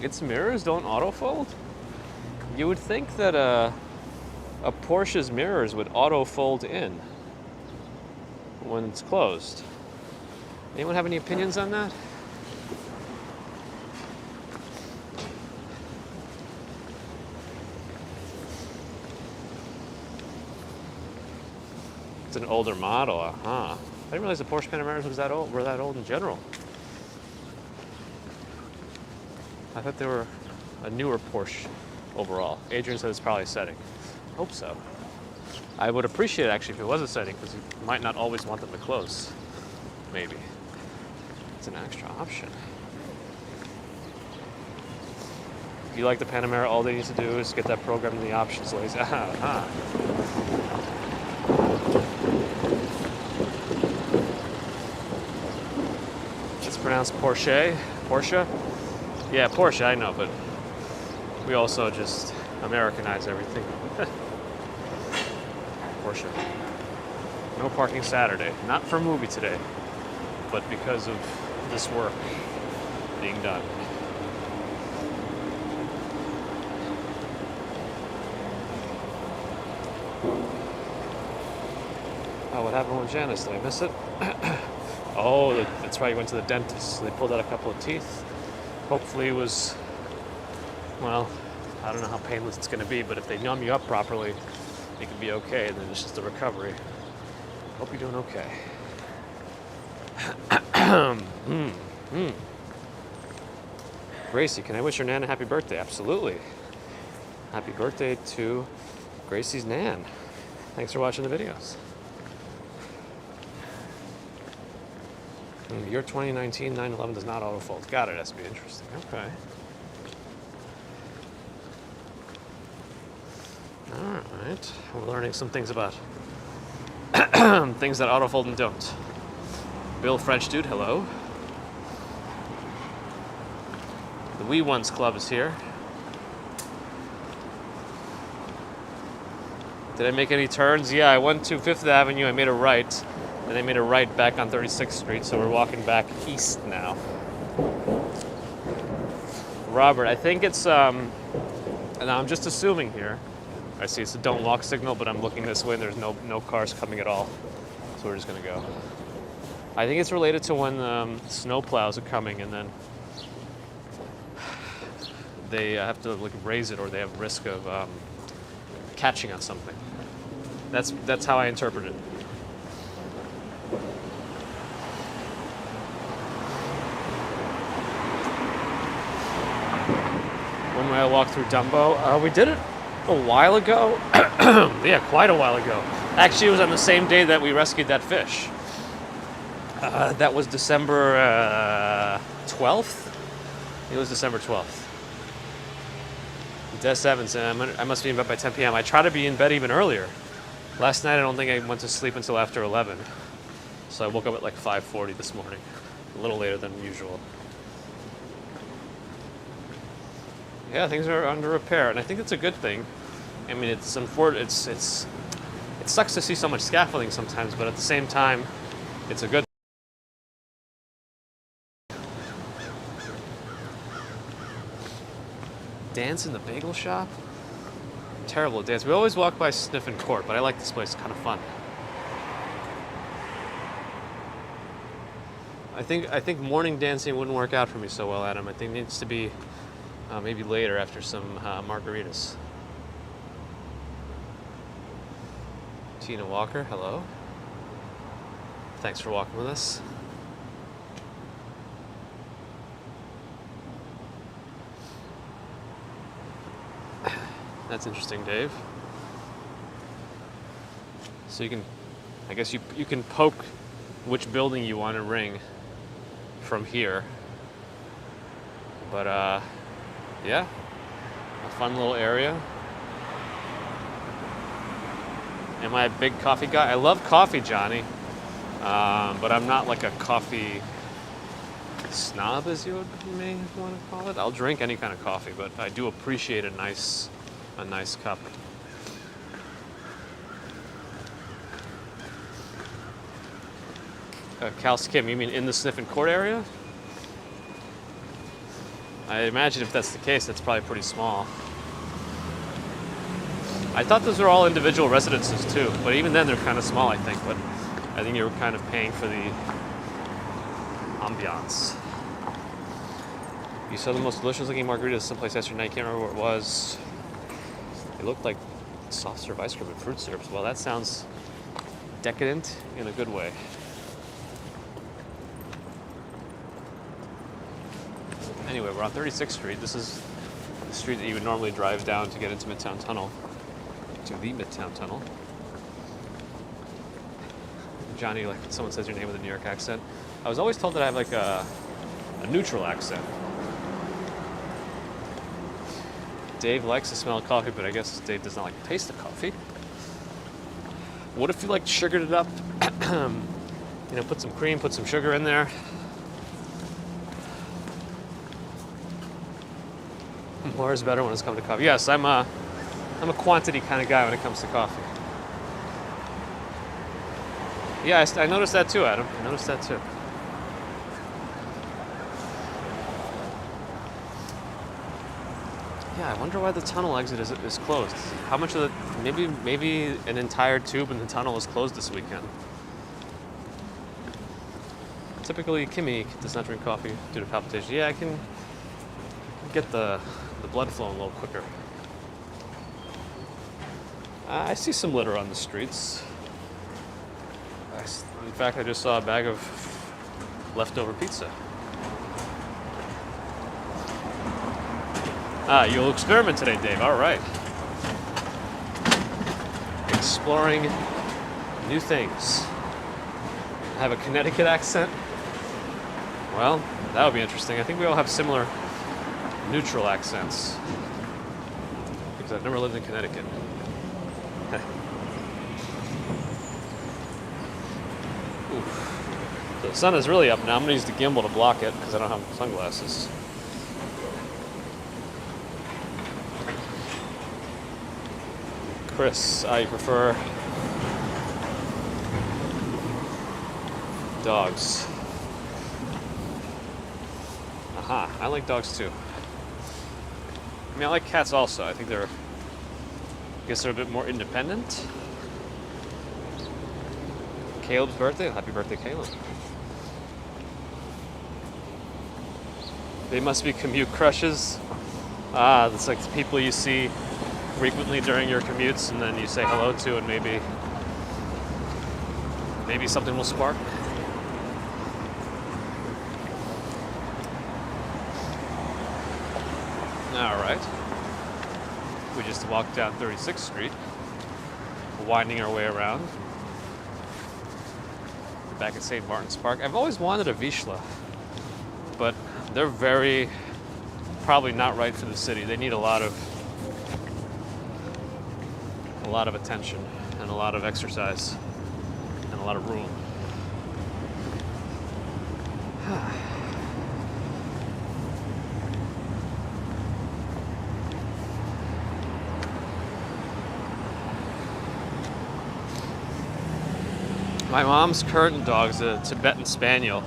Its mirrors don't autofold? You would think that a Porsche's mirrors would auto-fold in when it's closed. Anyone have any opinions on that? It's an older model, I didn't realize the Porsche Panameras were that old in general. I thought they were a newer Porsche overall. Adrian said it's probably a setting. Hope so. I would appreciate it actually if it was a setting, because you might not always want them to close. Maybe. It's an extra option. If you like the Panamera, all they need to do is get that program in the options list. It's pronounced Porsche. Porsche? Yeah, Porsche, I know, but we also just Americanize everything. Porsche. No parking Saturday. Not for a movie today, but because of this work being done. Oh, what happened with Janice? Did I miss it? Oh, that's right. He went to the dentist. They pulled out a couple of teeth. Hopefully it was, well, I don't know how painless it's going to be, but if they numb you up properly, it could be okay, and then it's just a recovery. Hope you're doing okay. Gracie, can I wish your Nan a happy birthday? Absolutely. Happy birthday to Gracie's Nan. Thanks for watching the videos. Year 2019, 9/11 does not auto-fold. Got it, that's be interesting. Okay. Alright. We're learning some things about things that auto-fold and don't. Bill French Dude, hello. The Wee Ones Club is here. Did I make any turns? Yeah, I went to 5th Avenue, I made a right, and I made a right back on 36th Street, so we're walking back east now. Robert, I think it's, and I'm just assuming here, I see it's a don't walk signal, but I'm looking this way and there's no cars coming at all, so we're just gonna go. I think it's related to when snow plows are coming and then they have to like raise it or they have risk of catching on something. That's how I interpret it. When I walked through Dumbo, we did it a while ago. Yeah, quite a while ago. Actually, it was on the same day that we rescued that fish. That was December 12th? It was December 12th. Des Evans, and I must be in bed by 10 p.m. I try to be in bed even earlier. Last night, I don't think I went to sleep until after 11. So I woke up at like 5:40 this morning. A little later than usual. Yeah, things are under repair, and I think it's a good thing. I mean, it's unfortunate. It sucks to see so much scaffolding sometimes, but at the same time, it's a good. Dance in the bagel shop? Terrible dance. We always walk by Sniffin' Court, but I like this place. It's kind of fun. I think morning dancing wouldn't work out for me so well, Adam. I think it needs to be maybe later after some margaritas. Tina Walker, hello. Thanks for walking with us. That's interesting, Dave. So you can, I guess you can poke which building you want to ring from here. But yeah, a fun little area. Am I a big coffee guy? I love coffee, Johnny, but I'm not like a coffee snob, as you may want to call it. I'll drink any kind of coffee, but I do appreciate a nice cup. Cal's Kim, you mean in the Sniffin' Court area? I imagine if that's the case, that's probably pretty small. I thought those were all individual residences too, but even then they're kind of small, I think. But I think you were kind of paying for the ambiance. You saw the most delicious looking margaritas someplace yesterday. I can't remember where it was. It looked like soft serve ice cream and fruit syrups. Well, that sounds decadent in a good way. Anyway, we're on 36th Street. This is the street that you would normally drive down to get into Midtown Tunnel. To the Midtown Tunnel. Johnny, like someone says your name with a New York accent. I was always told that I have like a neutral accent. Dave likes the smell of coffee, but I guess Dave does not like the taste of coffee. What if you like sugared it up? You know, put some cream, put some sugar in there. More is better when it's come to coffee. Yes, I'm a quantity kind of guy when it comes to coffee. Yeah, I noticed that too, Adam. I noticed that too. Yeah, I wonder why the tunnel exit is closed. How much of the maybe an entire tube in the tunnel is closed this weekend. Typically, Kimmy does not drink coffee due to palpitation. Yeah, I can get the blood flowing a little quicker. I see some litter on the streets. In fact, I just saw a bag of leftover pizza. You'll experiment today, Dave. All right. Exploring new things. I have a Connecticut accent. Well, that would be interesting. I think we all have similar neutral accents. Because I've never lived in Connecticut. The sun is really up now. I'm going to use the gimbal to block it because I don't have sunglasses. Chris, I prefer dogs. Aha, I like dogs too. I mean, I like cats also. I think I guess they're a bit more independent. Caleb's birthday. Happy birthday, Caleb. They must be commute crushes. It's like the people you see frequently during your commutes and then you say hello to and maybe something will spark. All right. We just walked down 36th Street, winding our way around. Back at St. Martin's Park. I've always wanted a Vizsla, but they're probably not right for the city. They need a lot of attention and a lot of exercise and a lot of room. My mom's current dog's a Tibetan Spaniel,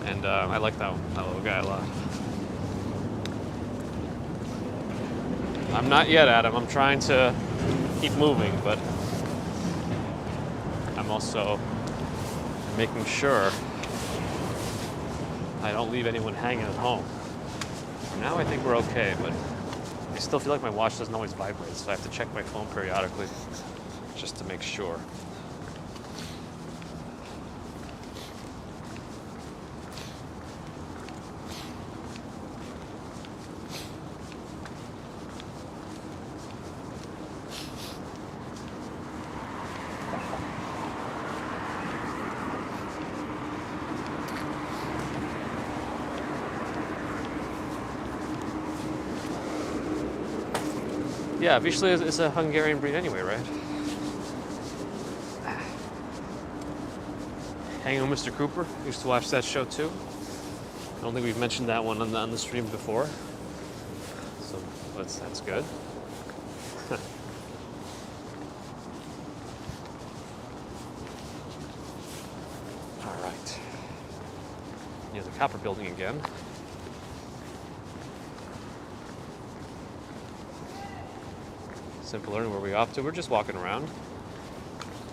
and I like that little guy a lot. I'm not yet, Adam. I'm trying to keep moving, but I'm also making sure I don't leave anyone hanging at home. Now I think we're okay, but I still feel like my watch doesn't always vibrate, so I have to check my phone periodically just to make sure. Yeah, Vizsla is a Hungarian breed anyway, right? Hanging with Mr. Cooper. Used to watch that show too. I don't think we've mentioned that one on the stream before. So that's good. All right. Near the Copper Building again. Simple Learning, where we off to. We're just walking around,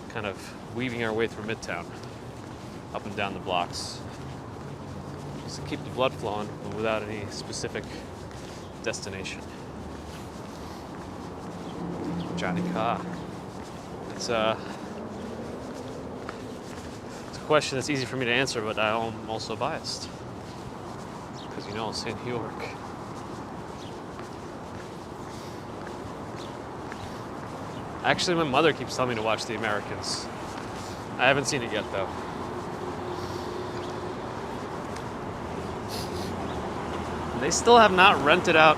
kind of weaving our way through Midtown, up and down the blocks, just to keep the blood flowing, but without any specific destination. Johnny Ka. It's a question that's easy for me to answer, but I'm also biased, because I'll say New York. Actually, my mother keeps telling me to watch The Americans. I haven't seen it yet, though. They still have not rented out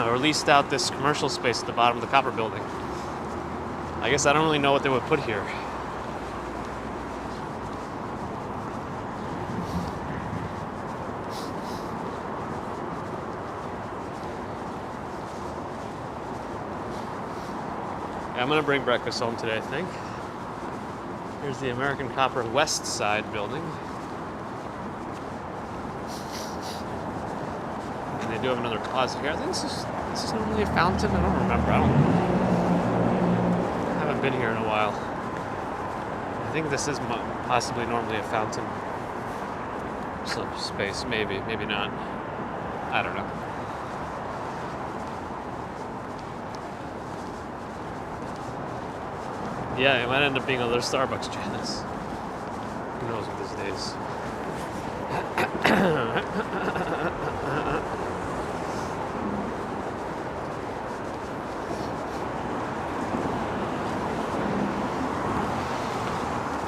or leased out this commercial space at the bottom of the Copper Building. I guess I don't really know what they would put here. I'm gonna bring breakfast home today, I think. Here's the American Copper West Side building. And they do have another closet here. I think this is Is this normally a fountain? I don't remember. I haven't been here in a while. I think this is possibly normally a fountain. Space, maybe not. I don't know. Yeah, it might end up being another Starbucks, Janice. Who knows with these days?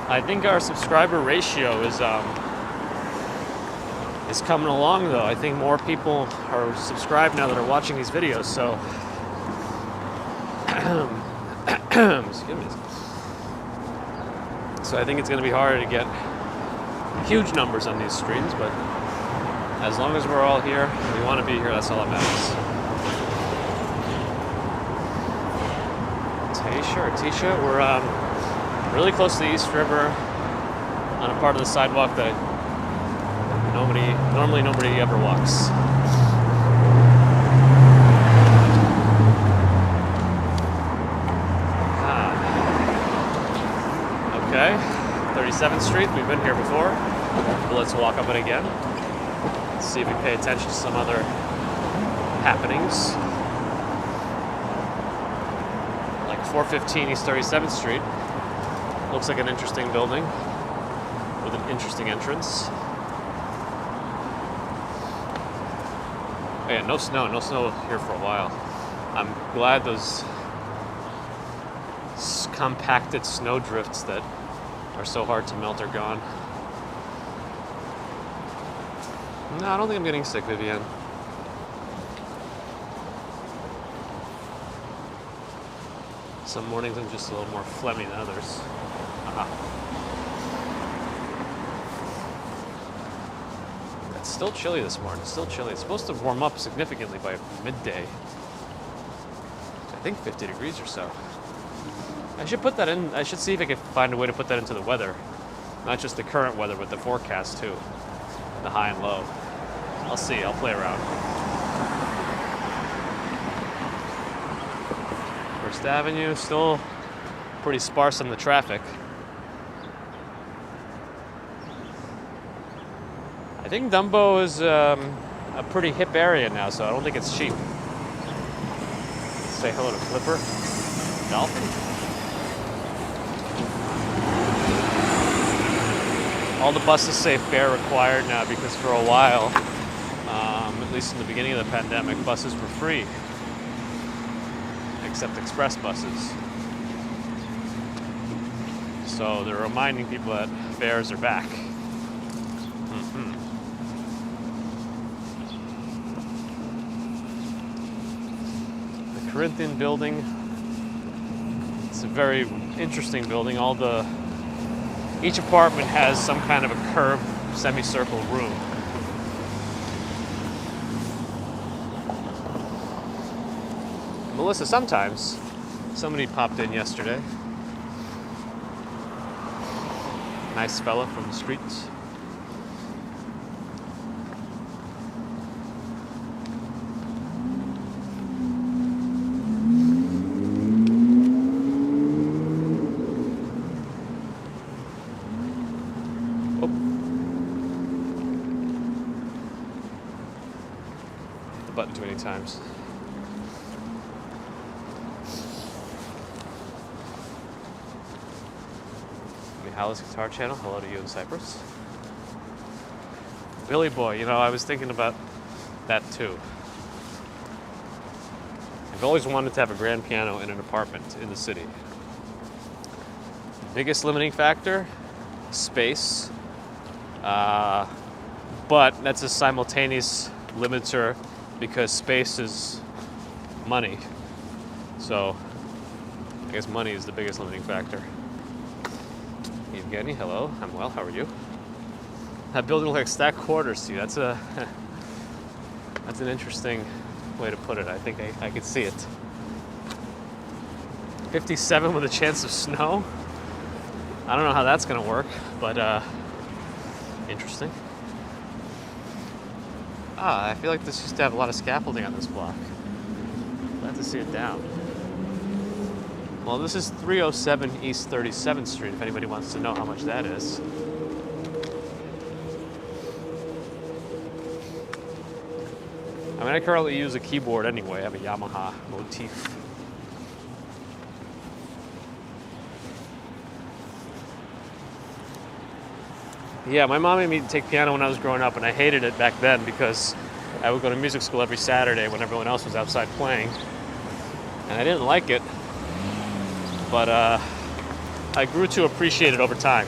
I think our subscriber ratio is coming along, though. I think more people are subscribed now that are watching these videos, so excuse me. So I think it's going to be harder to get huge numbers on these streams, but as long as we're all here, we want to be here, that's all that matters. T-shirt. We're really close to the East River on a part of the sidewalk that normally nobody ever walks. Okay, 37th Street, we've been here before, but let's walk up it again. Let's see if we pay attention to some other happenings. Like 415 East 37th Street. Looks like an interesting building with an interesting entrance. Oh yeah, no snow here for a while. I'm glad those compacted snow drifts that are so hard to melt are gone. No, I don't think I'm getting sick, Vivienne. Some mornings I'm just a little more phlegmy than others. It's still chilly this morning. It's still chilly. It's supposed to warm up significantly by midday. I think 50 degrees or so. I should put that in. I should see if I can find a way to put that into the weather. Not just the current weather, but the forecast too. The high and low. I'll see. I'll play around. First Avenue, still pretty sparse on the traffic. I think Dumbo is a pretty hip area now, so I don't think it's cheap. Say hello to Flipper. Dolphin. All the buses say fare required now because for a while, at least in the beginning of the pandemic, buses were free, except express buses. So they're reminding people that fares are back. The Corinthian building, it's a very interesting building. Each apartment has some kind of a curved semicircle room. Melissa, sometimes. Somebody popped in yesterday. Nice fella from the streets. Button too many times. Mihalis Guitar Channel, hello to you in Cyprus. Billy Boy, I was thinking about that too. I've always wanted to have a grand piano in an apartment in the city. Biggest limiting factor? Space. But that's a simultaneous limiter because space is money. So I guess money is the biggest limiting factor. Evgeny, hello. I'm well. How are you? That building looks like stacked quarters to you. That's an interesting way to put it. I think I could see it. 57 with a chance of snow. I don't know how that's going to work, but interesting. I feel like this used to have a lot of scaffolding on this block. Glad to see it down. Well, this is 307 East 37th Street, if anybody wants to know how much that is. I mean, I currently use a keyboard anyway. I have a Yamaha Motif. Yeah, my mom made me take piano when I was growing up, and I hated it back then because I would go to music school every Saturday when everyone else was outside playing. And I didn't like it, but I grew to appreciate it over time.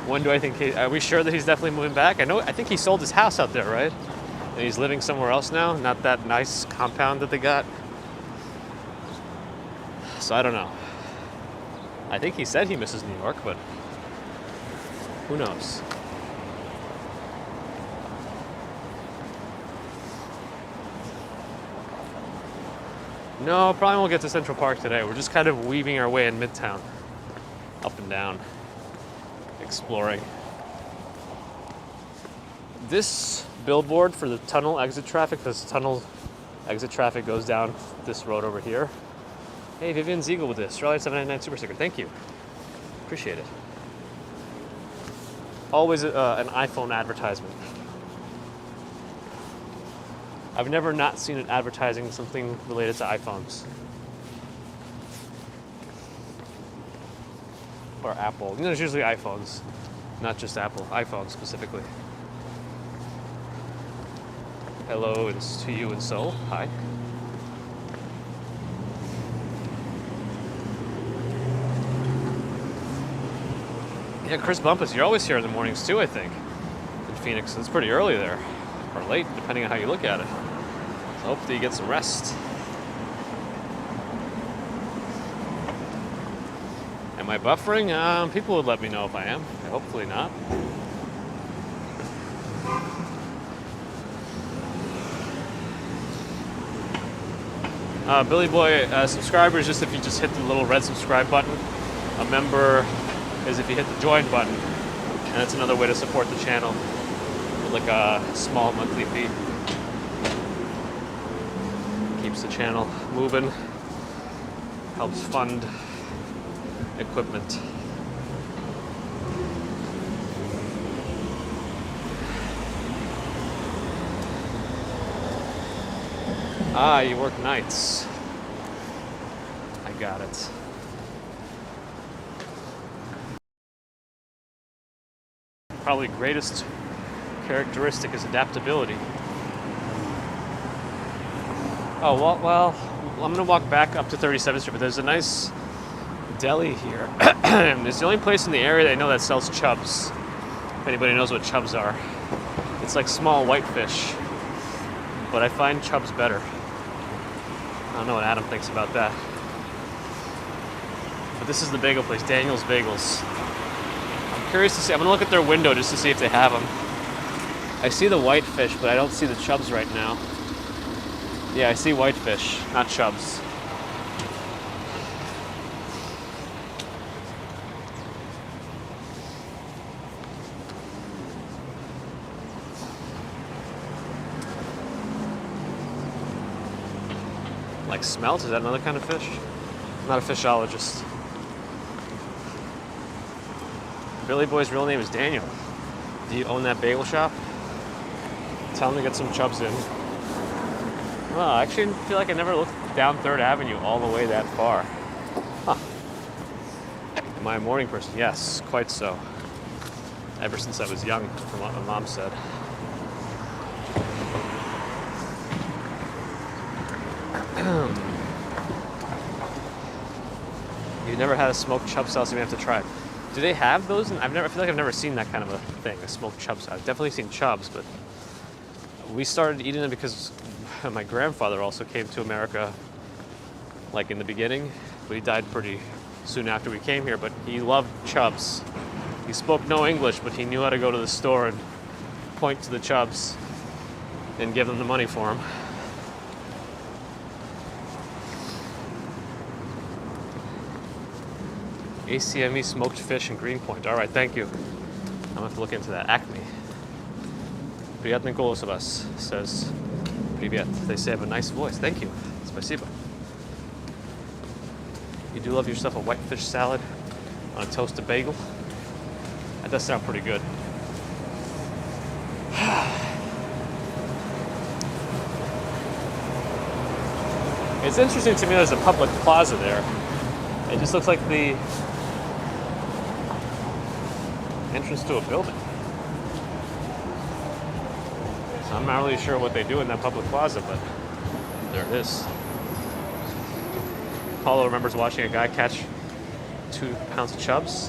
When do I think are we sure that he's definitely moving back? I think he sold his house out there, right? And he's living somewhere else now, not that nice compound that they got. So I don't know. I think he said he misses New York, but who knows? No, probably won't get to Central Park today. We're just kind of weaving our way in Midtown, up and down, exploring. This billboard for the tunnel exit traffic, because tunnel exit traffic goes down this road over here. Hey, Vivian Ziegel with the Australia 799 Super Sticker. Thank you. Appreciate it. Always an iPhone advertisement. I've never not seen it advertising something related to iPhones. Or Apple. You know, there's usually iPhones, not just Apple. iPhones specifically. Hello, it's to you and Seoul. Hi. Yeah, Chris Bumpus, you're always here in the mornings too, I think. In Phoenix, it's pretty early there. Or late, depending on how you look at it. So hopefully you get some rest. Am I buffering? People would let me know if I am. Hopefully not. Billy Boy, subscribers, just if you just hit the little red subscribe button. A member is if you hit the join button, and that's another way to support the channel with like a small monthly fee. Keeps the channel moving, helps fund equipment. Ah, you work nights. I got it. Probably greatest characteristic is adaptability. Oh, well, I'm gonna walk back up to 37th Street, but there's a nice deli here. It's the only place in the area that I know that sells chubs. If anybody knows what chubs are. It's like small whitefish, but I find chubs better. I don't know what Adam thinks about that. But this is the bagel place, Daniel's Bagels. I'm curious to see, I'm gonna look at their window just to see if they have them. I see the whitefish, but I don't see the chubs right now. Yeah, I see whitefish, not chubs. Like smelt? Is that another kind of fish? I'm not a fishologist. Billy Boy's real name is Daniel. Do you own that bagel shop? Tell him to get some chubs in. Well, I actually feel like I never looked down 3rd Avenue all the way that far. Huh. Am I a morning person? Yes, quite so. Ever since I was young, from what my mom said. You've never had a smoked chub sauce, you may have to try it. Do they have those? I feel like I've never seen that kind of a thing, a smoked chub sauce. I've definitely seen chubs, but we started eating them because my grandfather also came to America, like in the beginning, but he died pretty soon after we came here, but he loved chubs. He spoke no English, but he knew how to go to the store and point to the chubs and give them the money for them. ACME smoked fish in Greenpoint. All right, thank you. I'm gonna have to look into that. Acme. Приятный голос у вас, says Привет. They say I have a nice voice. Thank you. Спасибо. You do love yourself a whitefish salad on a toasted bagel? That does sound pretty good. It's interesting to me there's a public plaza there. It just looks like the entrance to a building. So I'm not really sure what they do in that public plaza, but there it is. Paulo remembers watching a guy catch 2 pounds of chubs.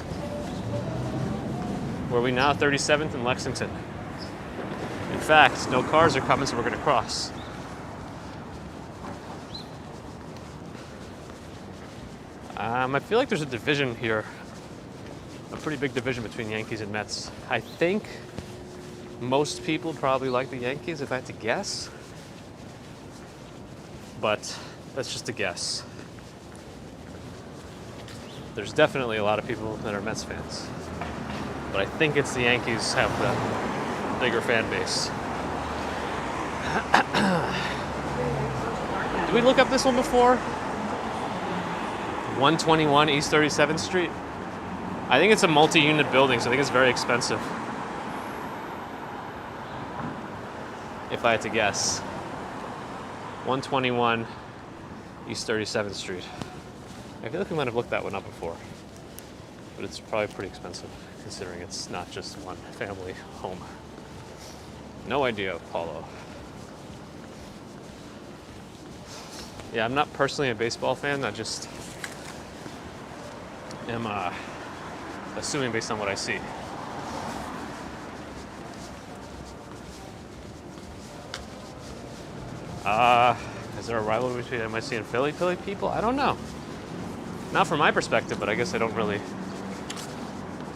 Where are we now? 37th and Lexington. In fact, no cars are coming, so we're going to cross. I feel like there's a division here, a pretty big division between Yankees and Mets. I think most people probably like the Yankees, if I had to guess. But that's just a guess. There's definitely a lot of people that are Mets fans. But I think it's the Yankees have the bigger fan base. Did we look up this one before? 121 East 37th Street. I think it's a multi-unit building, so I think it's very expensive. If I had to guess. 121 East 37th Street. I feel like we might have looked that one up before. But it's probably pretty expensive, considering it's not just one family home. No idea, Paulo. Yeah, I'm not personally a baseball fan. I just am assuming based on what I see. Is there a rivalry between NYC and Philly people? I don't know. Not from my perspective, but I guess I don't really.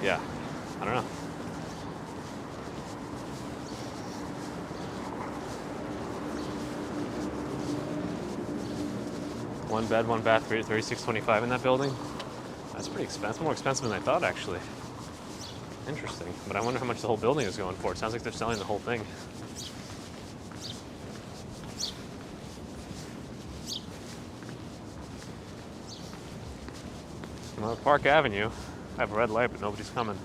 Yeah, I don't know. One bed, one bath, $36.25 in that building. That's pretty expensive. More expensive than I thought, actually. Interesting. But I wonder how much the whole building is going for. It sounds like they're selling the whole thing. Well, Park Avenue. I have a red light, but nobody's coming.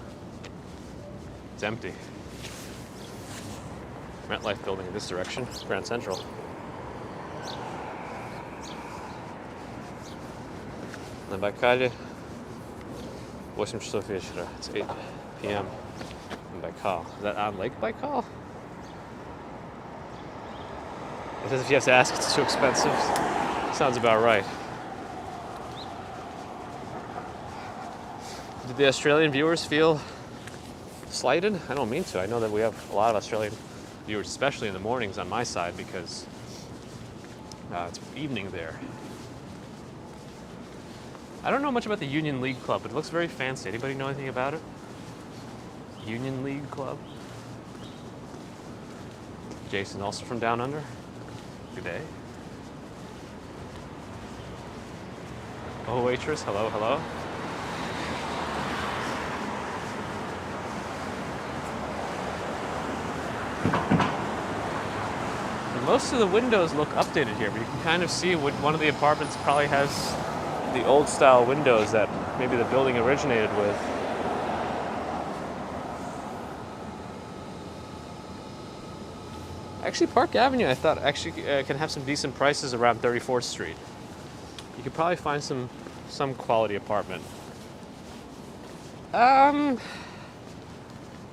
It's empty. MetLife building in this direction. Grand Central. На Байкале 8 часов вечера. It's 8 p.m. in Baikal. Is that on Lake Baikal? It says if you have to ask, it's too expensive. Sounds about right. Did the Australian viewers feel slighted? I don't mean to. I know that we have a lot of Australian viewers, especially in the mornings on my side, because it's evening there. I don't know much about the Union League Club, but it looks very fancy. Anybody know anything about it? Union League Club? Jason, also from Down Under? Good day. Oh, waitress, hello, hello. And most of the windows look updated here, but you can kind of see one of the apartments probably has the old style windows that maybe the building originated with. Actually, Park Avenue, I thought, actually can have some decent prices around 34th Street. You could probably find some quality apartment. Yeah,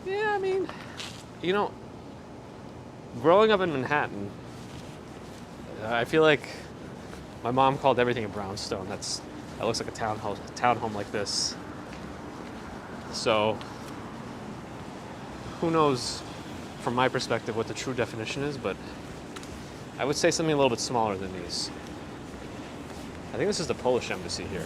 I mean, you know, growing up in Manhattan, I feel like my mom called everything a brownstone. That looks like a townhome like this. So, who knows, from my perspective, what the true definition is, but I would say something a little bit smaller than these. I think this is the Polish embassy here.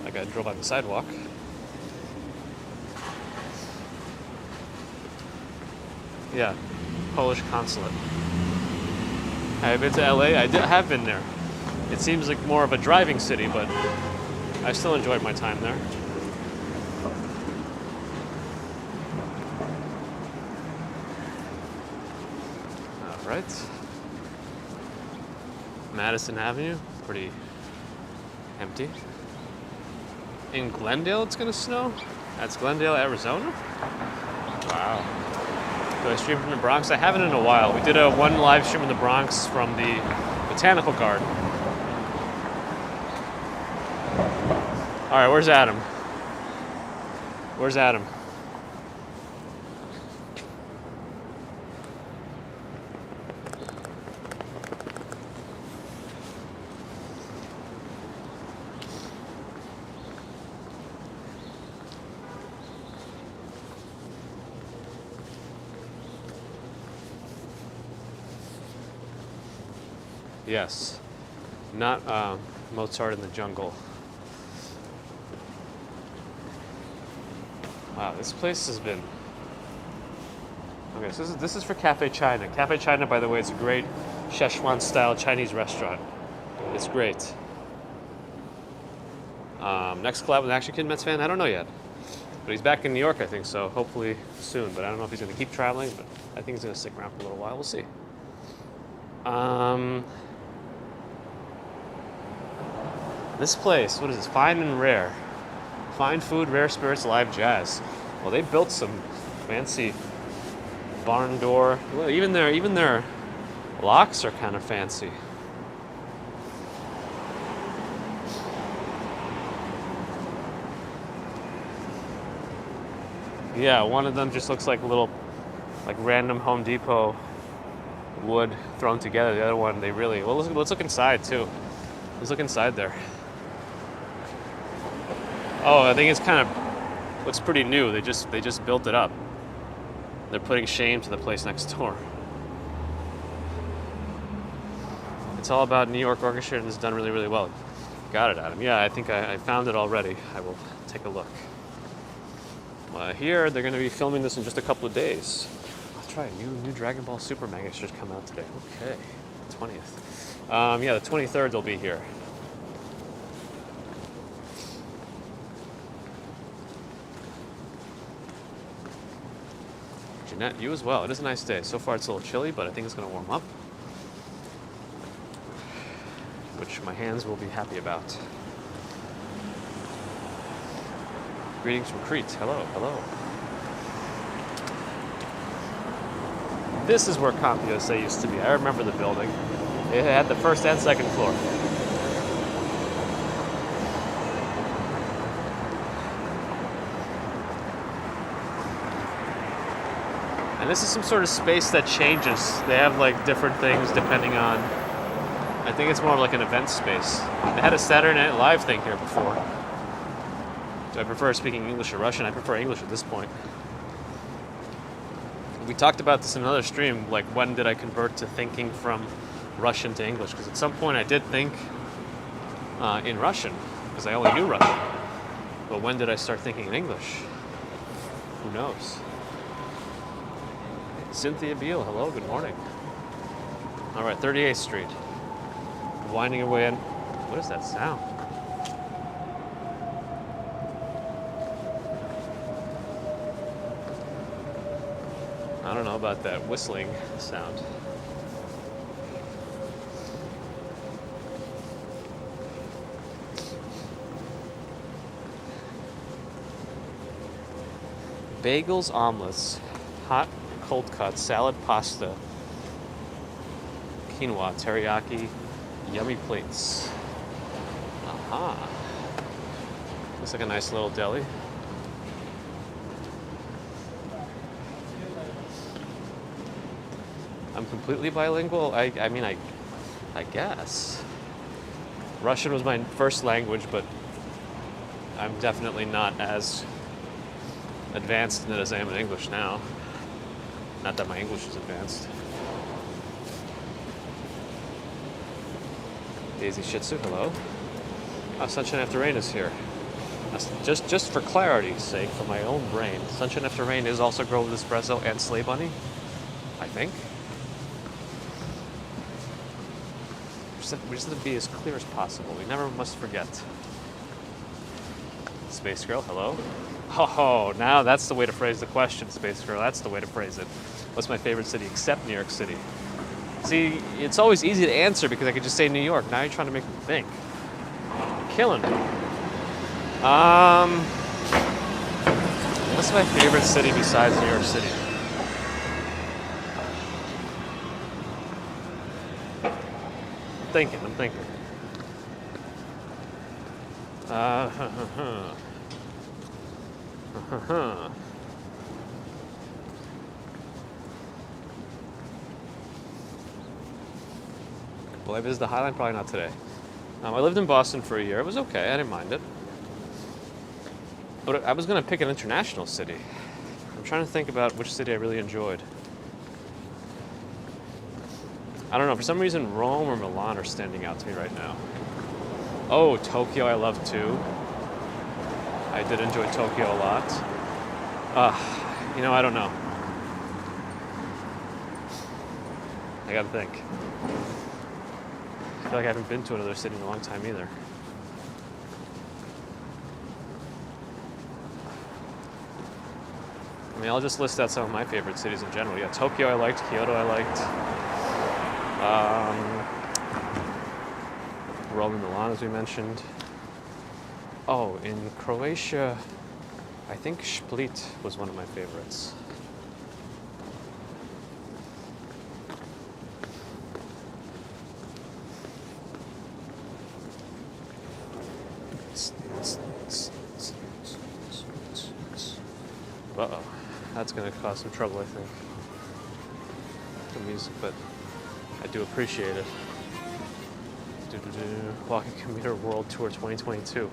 Like I drove on the sidewalk. Yeah, Polish consulate. Have been to LA? I have been there. It seems like more of a driving city, but I still enjoyed my time there. right? Madison Avenue, pretty empty. In Glendale, it's gonna snow? That's Glendale, Arizona? Wow. Do I stream from the Bronx? I haven't in a while. We did one live stream in the Bronx from the Botanical Garden. All right, where's Adam? Where's Adam? Yes, not Mozart in the Jungle. Wow, this place has been... Okay, so this is for Cafe China. Cafe China, by the way, is a great Szechuan-style Chinese restaurant. It's great. Next collab with an Action Kid Mets fan? I don't know yet. But he's back in New York, I think, so hopefully soon. But I don't know if he's going to keep traveling, but I think he's going to stick around for a little while. We'll see. This place, what is this? Fine and Rare. Fine food, rare spirits, live jazz. Well, they built some fancy barn door. Well, even their locks are kind of fancy. Yeah, one of them just looks like a little, like random Home Depot wood thrown together. The other one, they really... Well, let's look inside too. Let's look inside there. Oh, I think it's kind of looks pretty new. They just built it up. They're putting shame to the place next door. It's all about New York Orchestra and it's done really, really well. Got it, Adam. Yeah, I think I found it already. I will take a look. Here, they're going to be filming this in just a couple of days. Let's try a new Dragon Ball Super manga just come out today. Okay, 20th. Yeah, the 23rd they'll be here. Jeanette, you as well. It is a nice day. So far it's a little chilly, but I think it's going to warm up, which my hands will be happy about. Greetings from Crete. Hello, hello. This is where CompUSA used to be. I remember the building. It had the first and second floor. And this is some sort of space that changes. They have like different things depending on... I think it's more like an event space. They had a Saturday Night Live thing here before. Do I prefer speaking English or Russian? I prefer English at this point. We talked about this in another stream, like when did I convert to thinking from Russian to English? Because at some point I did think in Russian, because I only knew Russian. But when did I start thinking in English? Who knows? Cynthia Beale, hello, good morning. All right, 38th Street. Winding away in... What is that sound? I don't know about that whistling sound. Bagels, omelets, hot cold cuts, salad, pasta, quinoa, teriyaki, yummy plates. Aha. Looks like a nice little deli. I'm completely bilingual. I guess. Russian was my first language, but I'm definitely not as advanced in it as I am in English now. Not that my English is advanced. Daisy Shih Tzu, hello. Oh, Sunshine After Rain is here. Just for clarity's sake, for my own brain, Sunshine After Rain is also Girl with Espresso and Sleigh Bunny, I think. We just have to be as clear as possible. We never must forget. Space Girl, hello. Oh, now that's the way to phrase the question, Space Girl. That's the way to phrase it. What's my favorite city except New York City? See, it's always easy to answer because I could just say New York. Now you're trying to make me think. You're killing me. What's my favorite city besides New York City? I'm thinking. Will I visit the Highline? Probably not today. I lived in Boston for a year. It was okay. I didn't mind it. But I was going to pick an international city. I'm trying to think about which city I really enjoyed. I don't know. For some reason, Rome or Milan are standing out to me right now. Oh, Tokyo I love too. I did enjoy Tokyo a lot. I don't know. I gotta think. I feel like I haven't been to another city in a long time either. I mean, I'll just list out some of my favorite cities in general. Yeah, Tokyo I liked, Kyoto I liked. Rome and Milan, as we mentioned. Oh, in Croatia, I think Split was one of my favorites. Uh-oh. That's going to cause some trouble, I think. The music, but I do appreciate it. Walking Commuter World Tour 2022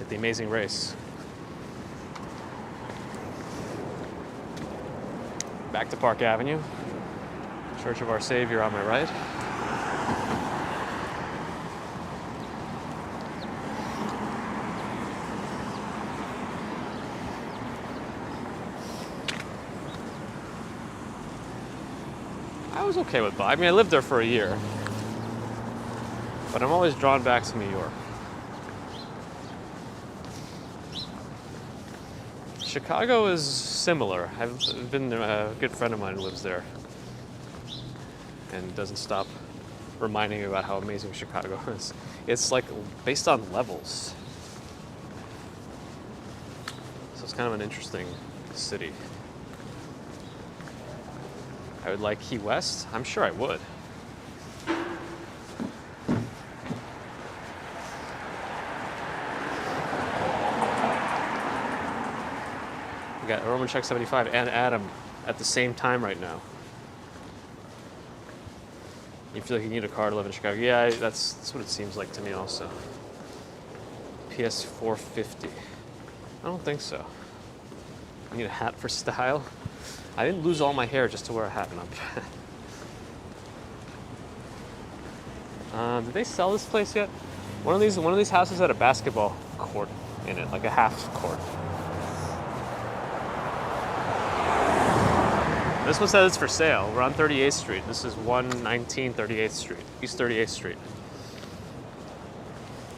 at the Amazing Race. Back to Park Avenue. Church of Our Savior on my right. I was okay with Boston. I mean, I lived there for a year. But I'm always drawn back to New York. Chicago is similar. I've been a good friend of mine who lives there and doesn't stop reminding me about how amazing Chicago is. It's like based on levels. So it's kind of an interesting city. I would like Key West. I'm sure I would. We got Roman Check 75 and Adam at the same time right now. You feel like you need a car to live in Chicago? Yeah, that's what it seems like to me also. PS 450. I don't think so. I need a hat for style. I didn't lose all my hair just to wear a hat. Did they sell this place yet? One of these houses had a basketball court in it, like a half court. This one says it's for sale. We're on 38th Street. This is 119 38th Street, East 38th Street.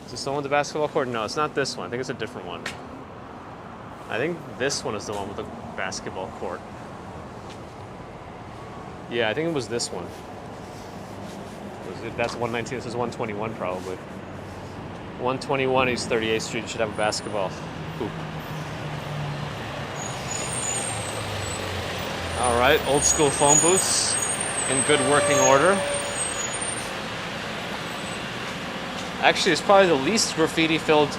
Is this the one with the basketball court? No, it's not this one. I think it's a different one. I think this one is the one with the basketball court. Yeah, I think it was this one. That's 119. This is 121 probably. 121 East 38th Street should have a basketball hoop. All right, old school phone booths in good working order. Actually, it's probably the least graffiti-filled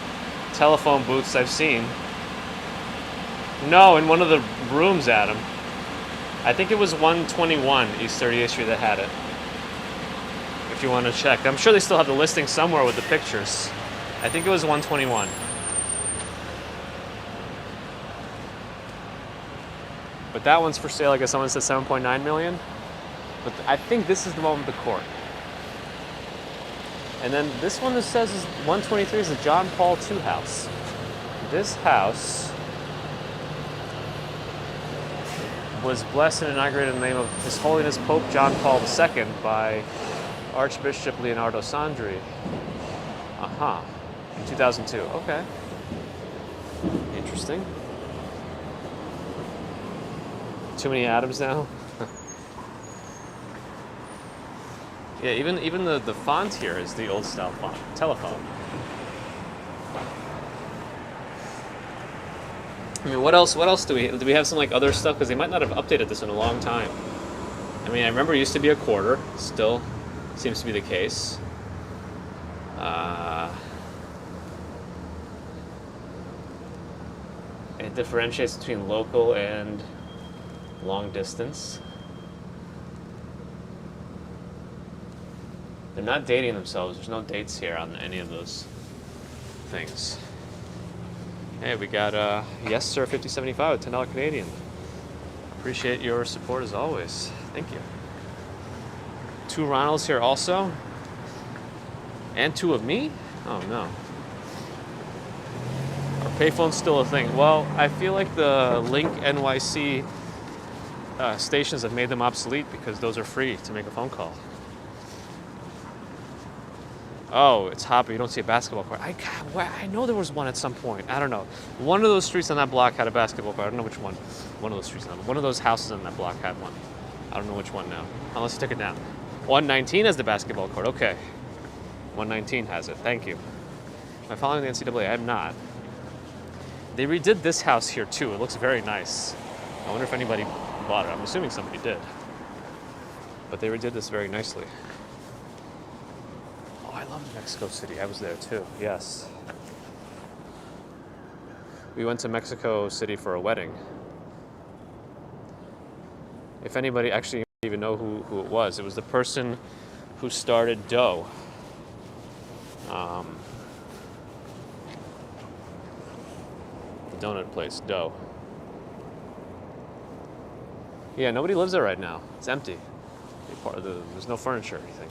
telephone booths I've seen. No, in one of the rooms, Adam. I think it was 121 East 38th Street that had it. If you want to check. I'm sure they still have the listing somewhere with the pictures. I think it was 121. But that one's for sale. I guess someone said 7.9 million. But I think this is the one with the court. And then this one that says is 123 is the John Paul II house. This house was blessed and inaugurated in the name of His Holiness Pope John Paul II by Archbishop Leonardo Sandri. In 2002. Okay. Interesting. Too many Adams now? Yeah, even the font here is the old style font. Telephone. I mean, what else do we have some like other stuff? Because they might not have updated this in a long time. I mean, I remember it used to be a quarter. Still seems to be the case. It differentiates between local and long distance. They're not dating themselves. There's no dates here on any of those things. Hey, we got yes sir 5075 with $10 Canadian. Appreciate your support as always. Thank you. 2 Ronalds here also. And 2 of me? Oh no. Are payphones still a thing? Well, I feel like the Link NYC stations have made them obsolete because those are free to make a phone call. Oh, it's hot, but you don't see a basketball court. I know there was one at some point. I don't know. One of those streets on that block had a basketball court. I don't know which one. One of those streets, one of those houses on that block had one. I don't know which one now, unless you took it down. 119 has the basketball court. Okay. 119 has it. Thank you. Am I following the NCAA? I'm not. They redid this house here too. It looks very nice. I wonder if anybody bought it. I'm assuming somebody did. But they redid this very nicely. Oh, I love Mexico City. I was there too. Yes. We went to Mexico City for a wedding. If anybody actually even know who it was the person who started Dough. The donut place, Dough. Yeah, nobody lives there right now. It's empty. There's no furniture or anything.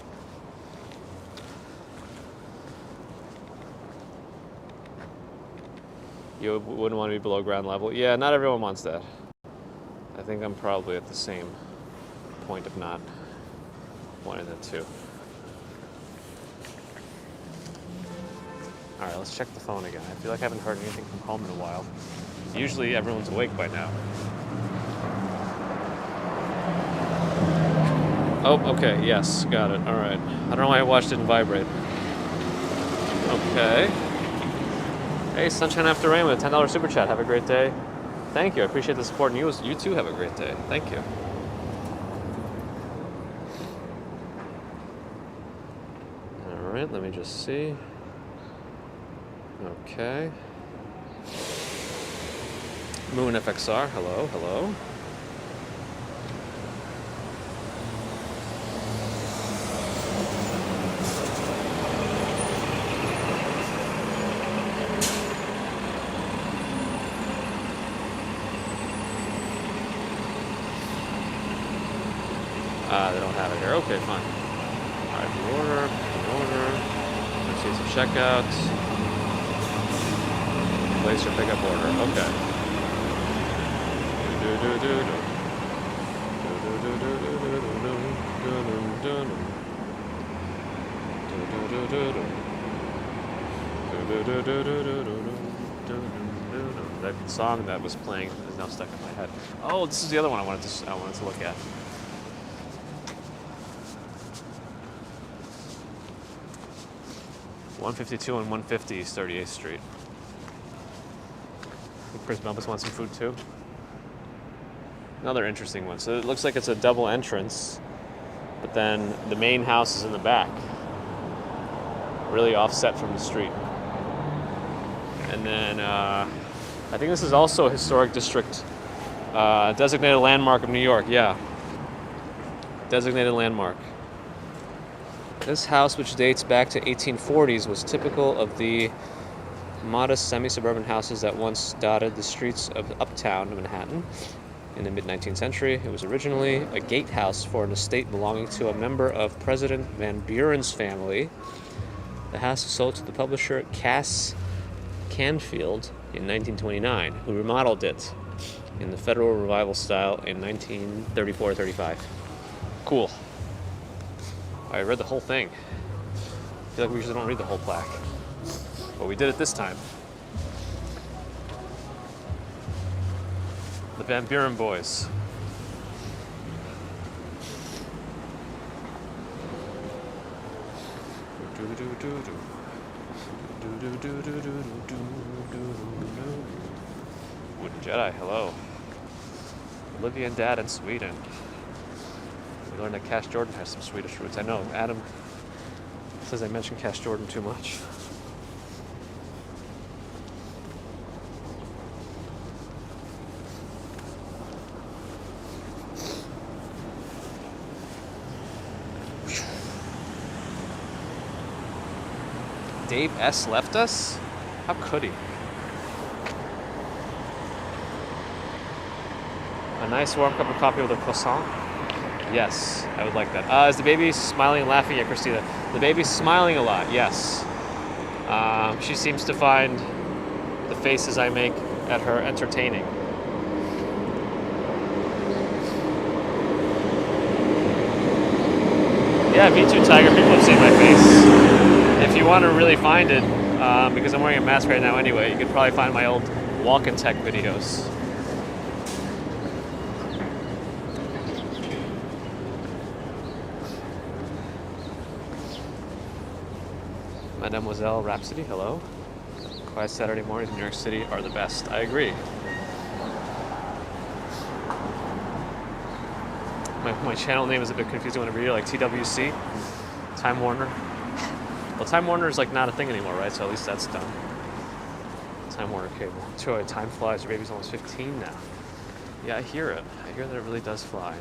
You wouldn't want to be below ground level? Yeah, not everyone wants that. I think I'm probably at the same point of not wanting that too. All right, let's check the phone again. I feel like I haven't heard anything from home in a while. Usually everyone's awake by now. Oh, okay, yes, got it. All right. I don't know why I watch didn't vibrate. Okay. Hey, Sunshine After Rain with a $10 super chat. Have a great day. Thank you. I appreciate the support. And you too have a great day. Thank you. All right, let me just see. Okay. Moon FXR. Hello, hello. They don't have it here. Okay, fine. All right, order. Let's see some checkouts. Place your pickup order. Okay. That song that was playing is now stuck in my head. Oh, this is the other one I wanted to look at. $152 and 150 East 38th Street. Chris Bumpus wants some food too. Another interesting one. So it looks like it's a double entrance, but then the main house is in the back, really offset from the street. And then I think this is also a historic district, designated landmark of New York. Yeah, designated landmark. This house, which dates back to 1840s, was typical of the modest semi-suburban houses that once dotted the streets of uptown Manhattan in the mid-19th century. It was originally a gatehouse for an estate belonging to a member of President Van Buren's family. The house was sold to the publisher Cass Canfield in 1929, who remodeled it in the Federal Revival style in 1934-35. Cool. I read the whole thing. I feel like we usually don't read the whole plaque, but we did it this time. The Van Buren boys. Wooden Jedi, hello. Olivia and Dad in Sweden. We learned that Cash Jordan has some Swedish roots. I know, Adam says I mentioned Cash Jordan too much. Dave S. left us? How could he? A nice warm cup of coffee with a croissant? Yes, I would like that. Is the baby smiling and laughing at Christina? The baby's smiling a lot, yes. She seems to find the faces I make at her entertaining. Yeah, me too, Tiger. People have seen my face. If you want to really find it, because I'm wearing a mask right now anyway, you could probably find my old walk-in tech videos. Mademoiselle Rhapsody, hello. Quiet Saturday mornings in New York City are the best. I agree. My channel name is a bit confusing when I read it, like TWC, Time Warner. Well, Time Warner is like not a thing anymore, right? So at least that's done. Time Warner cable. Joy, time flies. Your baby's almost 15 now. Yeah, I hear it. I hear that it really does fly.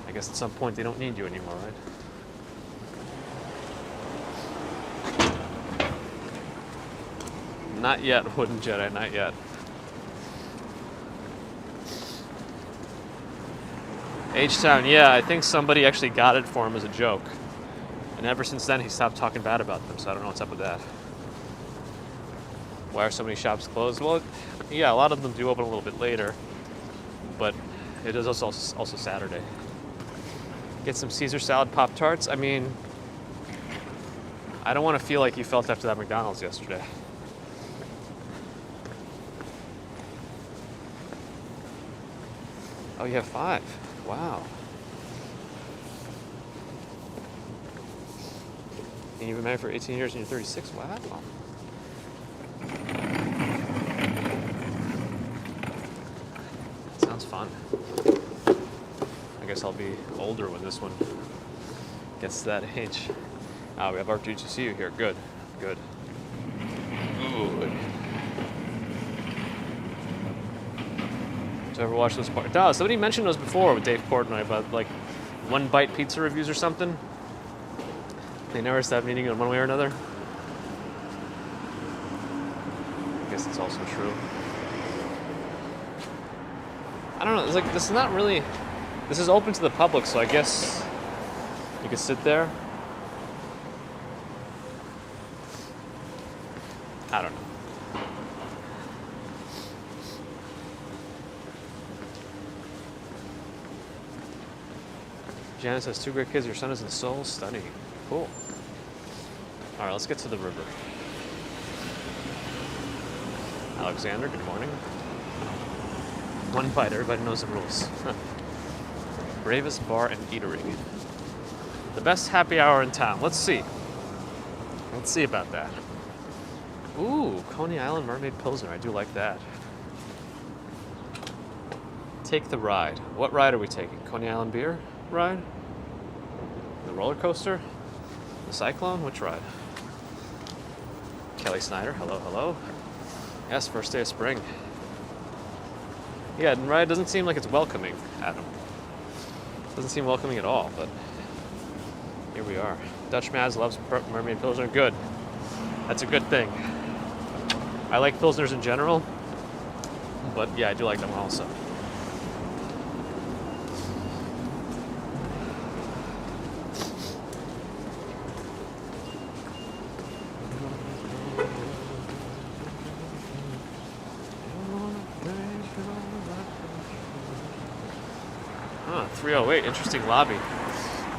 I guess at some point they don't need you anymore, right? Not yet, Wooden Jedi, not yet. H-Town, yeah, I think somebody actually got it for him as a joke. And ever since then, he stopped talking bad about them, so I don't know what's up with that. Why are so many shops closed? Well, yeah, a lot of them do open a little bit later, but it is also Saturday. Get some Caesar salad Pop-Tarts. I mean, I don't want to feel like you felt after that McDonald's yesterday. Oh, you have 5. Wow. And you've been married for 18 years and you're 36. Wow. Sounds fun. I guess I'll be older when this one gets to that age. We have R2GCU here. Good. Good. Good. Did you ever watch those parts? No, somebody mentioned those before with Dave Portnoy about like one bite pizza reviews or something. They never stop meeting in one way or another. I guess it's also true. I don't know. It's like this is not really. This is open to the public, so I guess you could sit there. I don't know. Janice has 2 great kids. Your son is in Seoul. Stunning. Cool. All right, let's get to the river. Alexander, good morning. One bite. Everybody knows the rules. Bravest bar and eatery. The best happy hour in town. Let's see. Let's see about that. Ooh, Coney Island Mermaid Pilsner. I do like that. Take the ride. What ride are we taking? Coney Island beer ride? The roller coaster? The cyclone? Which ride? Kelly Snyder. Hello, hello. Yes, first day of spring. Yeah, the ride doesn't seem like it's welcoming, Adam. Doesn't seem welcoming at all, but here we are. Dutch Maz loves Mermaid Pilsner. Good. That's a good thing. I like Pilsners in general, but yeah, I do like them also. Huh, 308, interesting lobby.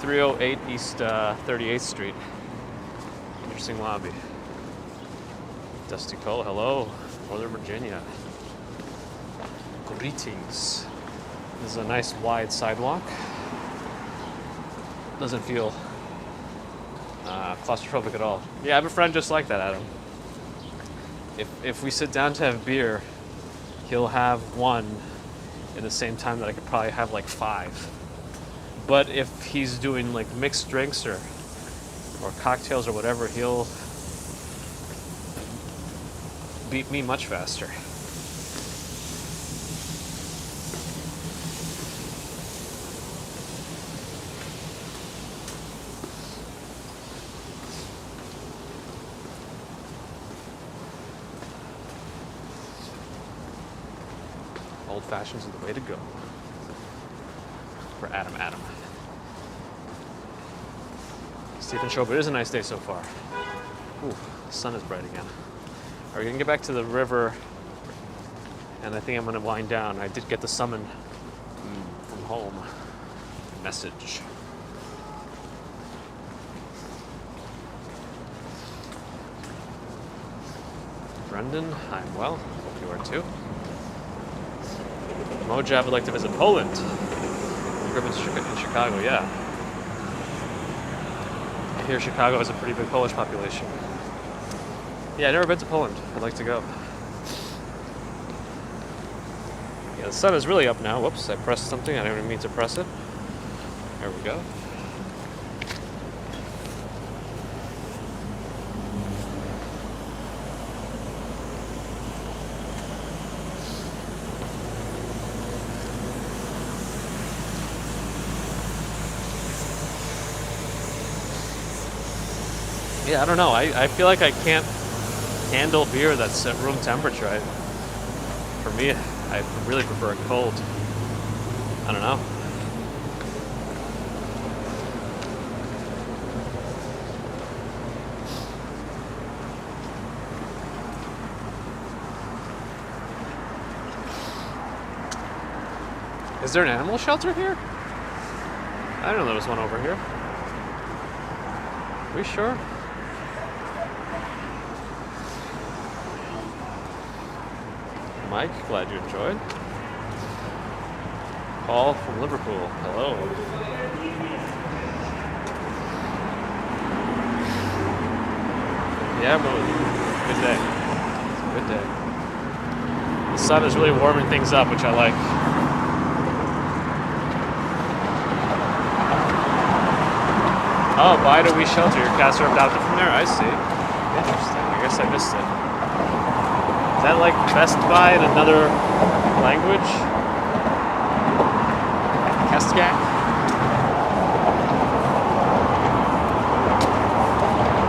308 East 38th Street. Interesting lobby. Dusty Cole, hello. Northern Virginia. Greetings. This is a nice wide sidewalk. Doesn't feel Claustrophobic at all. Yeah, I have a friend just like that, Adam. If we sit down to have beer, he'll have one in the same time that I could probably have like 5. But if he's doing like mixed drinks or cocktails or whatever, he'll beat me much faster. Old fashions are the way to go. For Adam. Stephen Show, but it is a nice day so far. Ooh, the sun is bright again. All right, we're gonna get back to the river, and I think I'm gonna wind down. I did get the summon from home message. Brendan, I'm well. Hope you are too. Mojab would like to visit Poland. I grew up in Chicago, yeah. I hear Chicago has a pretty big Polish population. Yeah, I've never been to Poland. I'd like to go. Yeah, the sun is really up now. Whoops, I pressed something. I didn't even mean to press it. There we go. Yeah, I don't know. I feel like I can't handle beer that's at room temperature. For me, I really prefer it cold. I don't know. Is there an animal shelter here? I didn't know there was one over here. Are we sure? Mike, glad you enjoyed. Paul from Liverpool, hello. Yeah, but good day. It's a good day. The sun is really warming things up, which I like. Oh, Bida We Shelter, your cats are adopted from there? I see. Interesting, I guess I missed it. Is that like Best Buy in another language? Kestgak?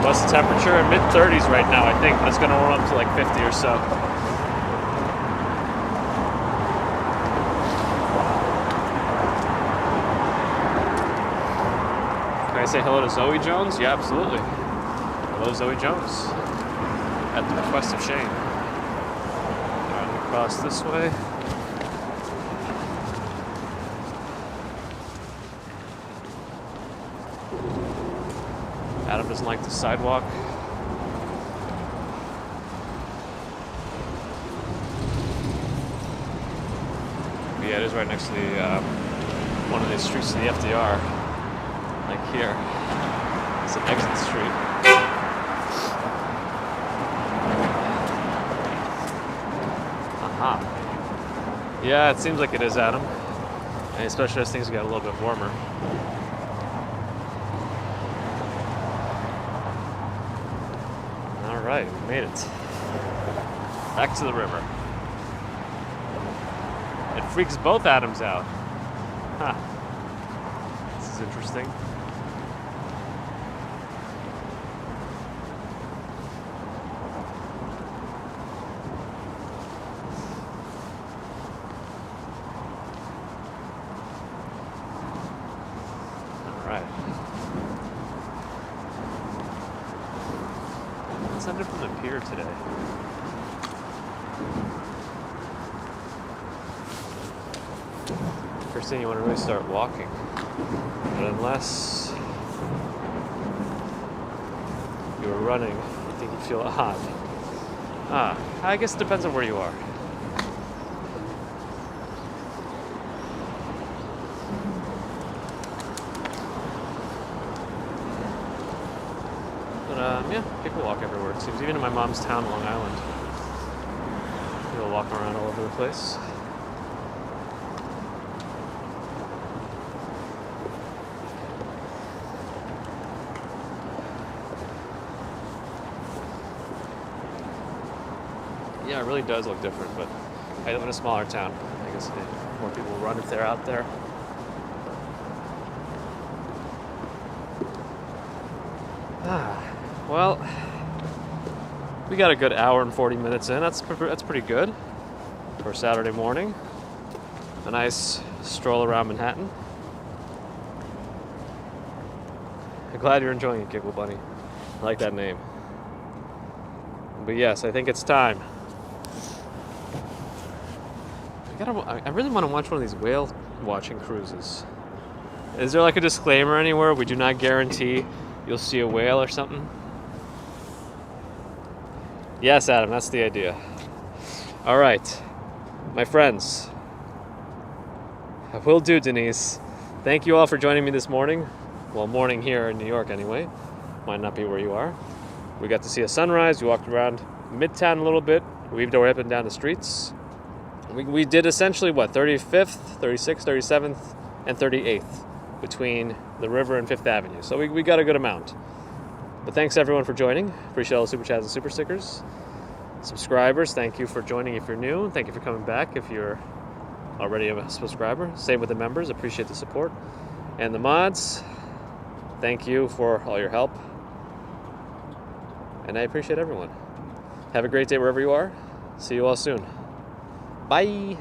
What's the temperature? Mid-30s right now, I think, but it's going to warm up to like 50 or so. Can I say hello to Zoe Jones? Yeah, absolutely. Hello, Zoe Jones. At the request of Shane. Across this way. Adam doesn't like the sidewalk. But yeah, it is right next to the one of the streets to the FDR. Like here. It's an exit street. Yeah, it seems like it is, Adam. And especially as things get a little bit warmer. All right, we made it. Back to the river. It freaks both Adams out. Huh. This is interesting. From the pier today. First thing you want to really start walking, but unless you were running, I think you'd feel odd. I guess it depends on where you are. But yeah, people walk everywhere. It seems even in my mom's town, Long Island, people walk around all over the place. Yeah, it really does look different, but I live in a smaller town. I guess more people will run if they're out there. Well, we got a good hour and 40 minutes in. That's pretty good for a Saturday morning. A nice stroll around Manhattan. I'm glad you're enjoying it, Giggle Bunny. I like that name. But yes, I think it's time. I really want to watch one of these whale watching cruises. Is there like a disclaimer anywhere? We do not guarantee you'll see a whale or something? Yes, Adam, that's the idea. All right, my friends. Will do, Denise. Thank you all for joining me this morning. Well, morning here in New York anyway. Might not be where you are. We got to see a sunrise. We walked around Midtown a little bit. We weaved our way up and down the streets. We did essentially, 35th, 36th, 37th, and 38th between the river and 5th Avenue. So we got a good amount. But thanks everyone for joining. Appreciate all the super chats and super stickers. Subscribers, thank you for joining if you're new. Thank you for coming back if you're already a subscriber. Same with the members. Appreciate the support. And the mods, thank you for all your help. And I appreciate everyone. Have a great day wherever you are. See you all soon. Bye.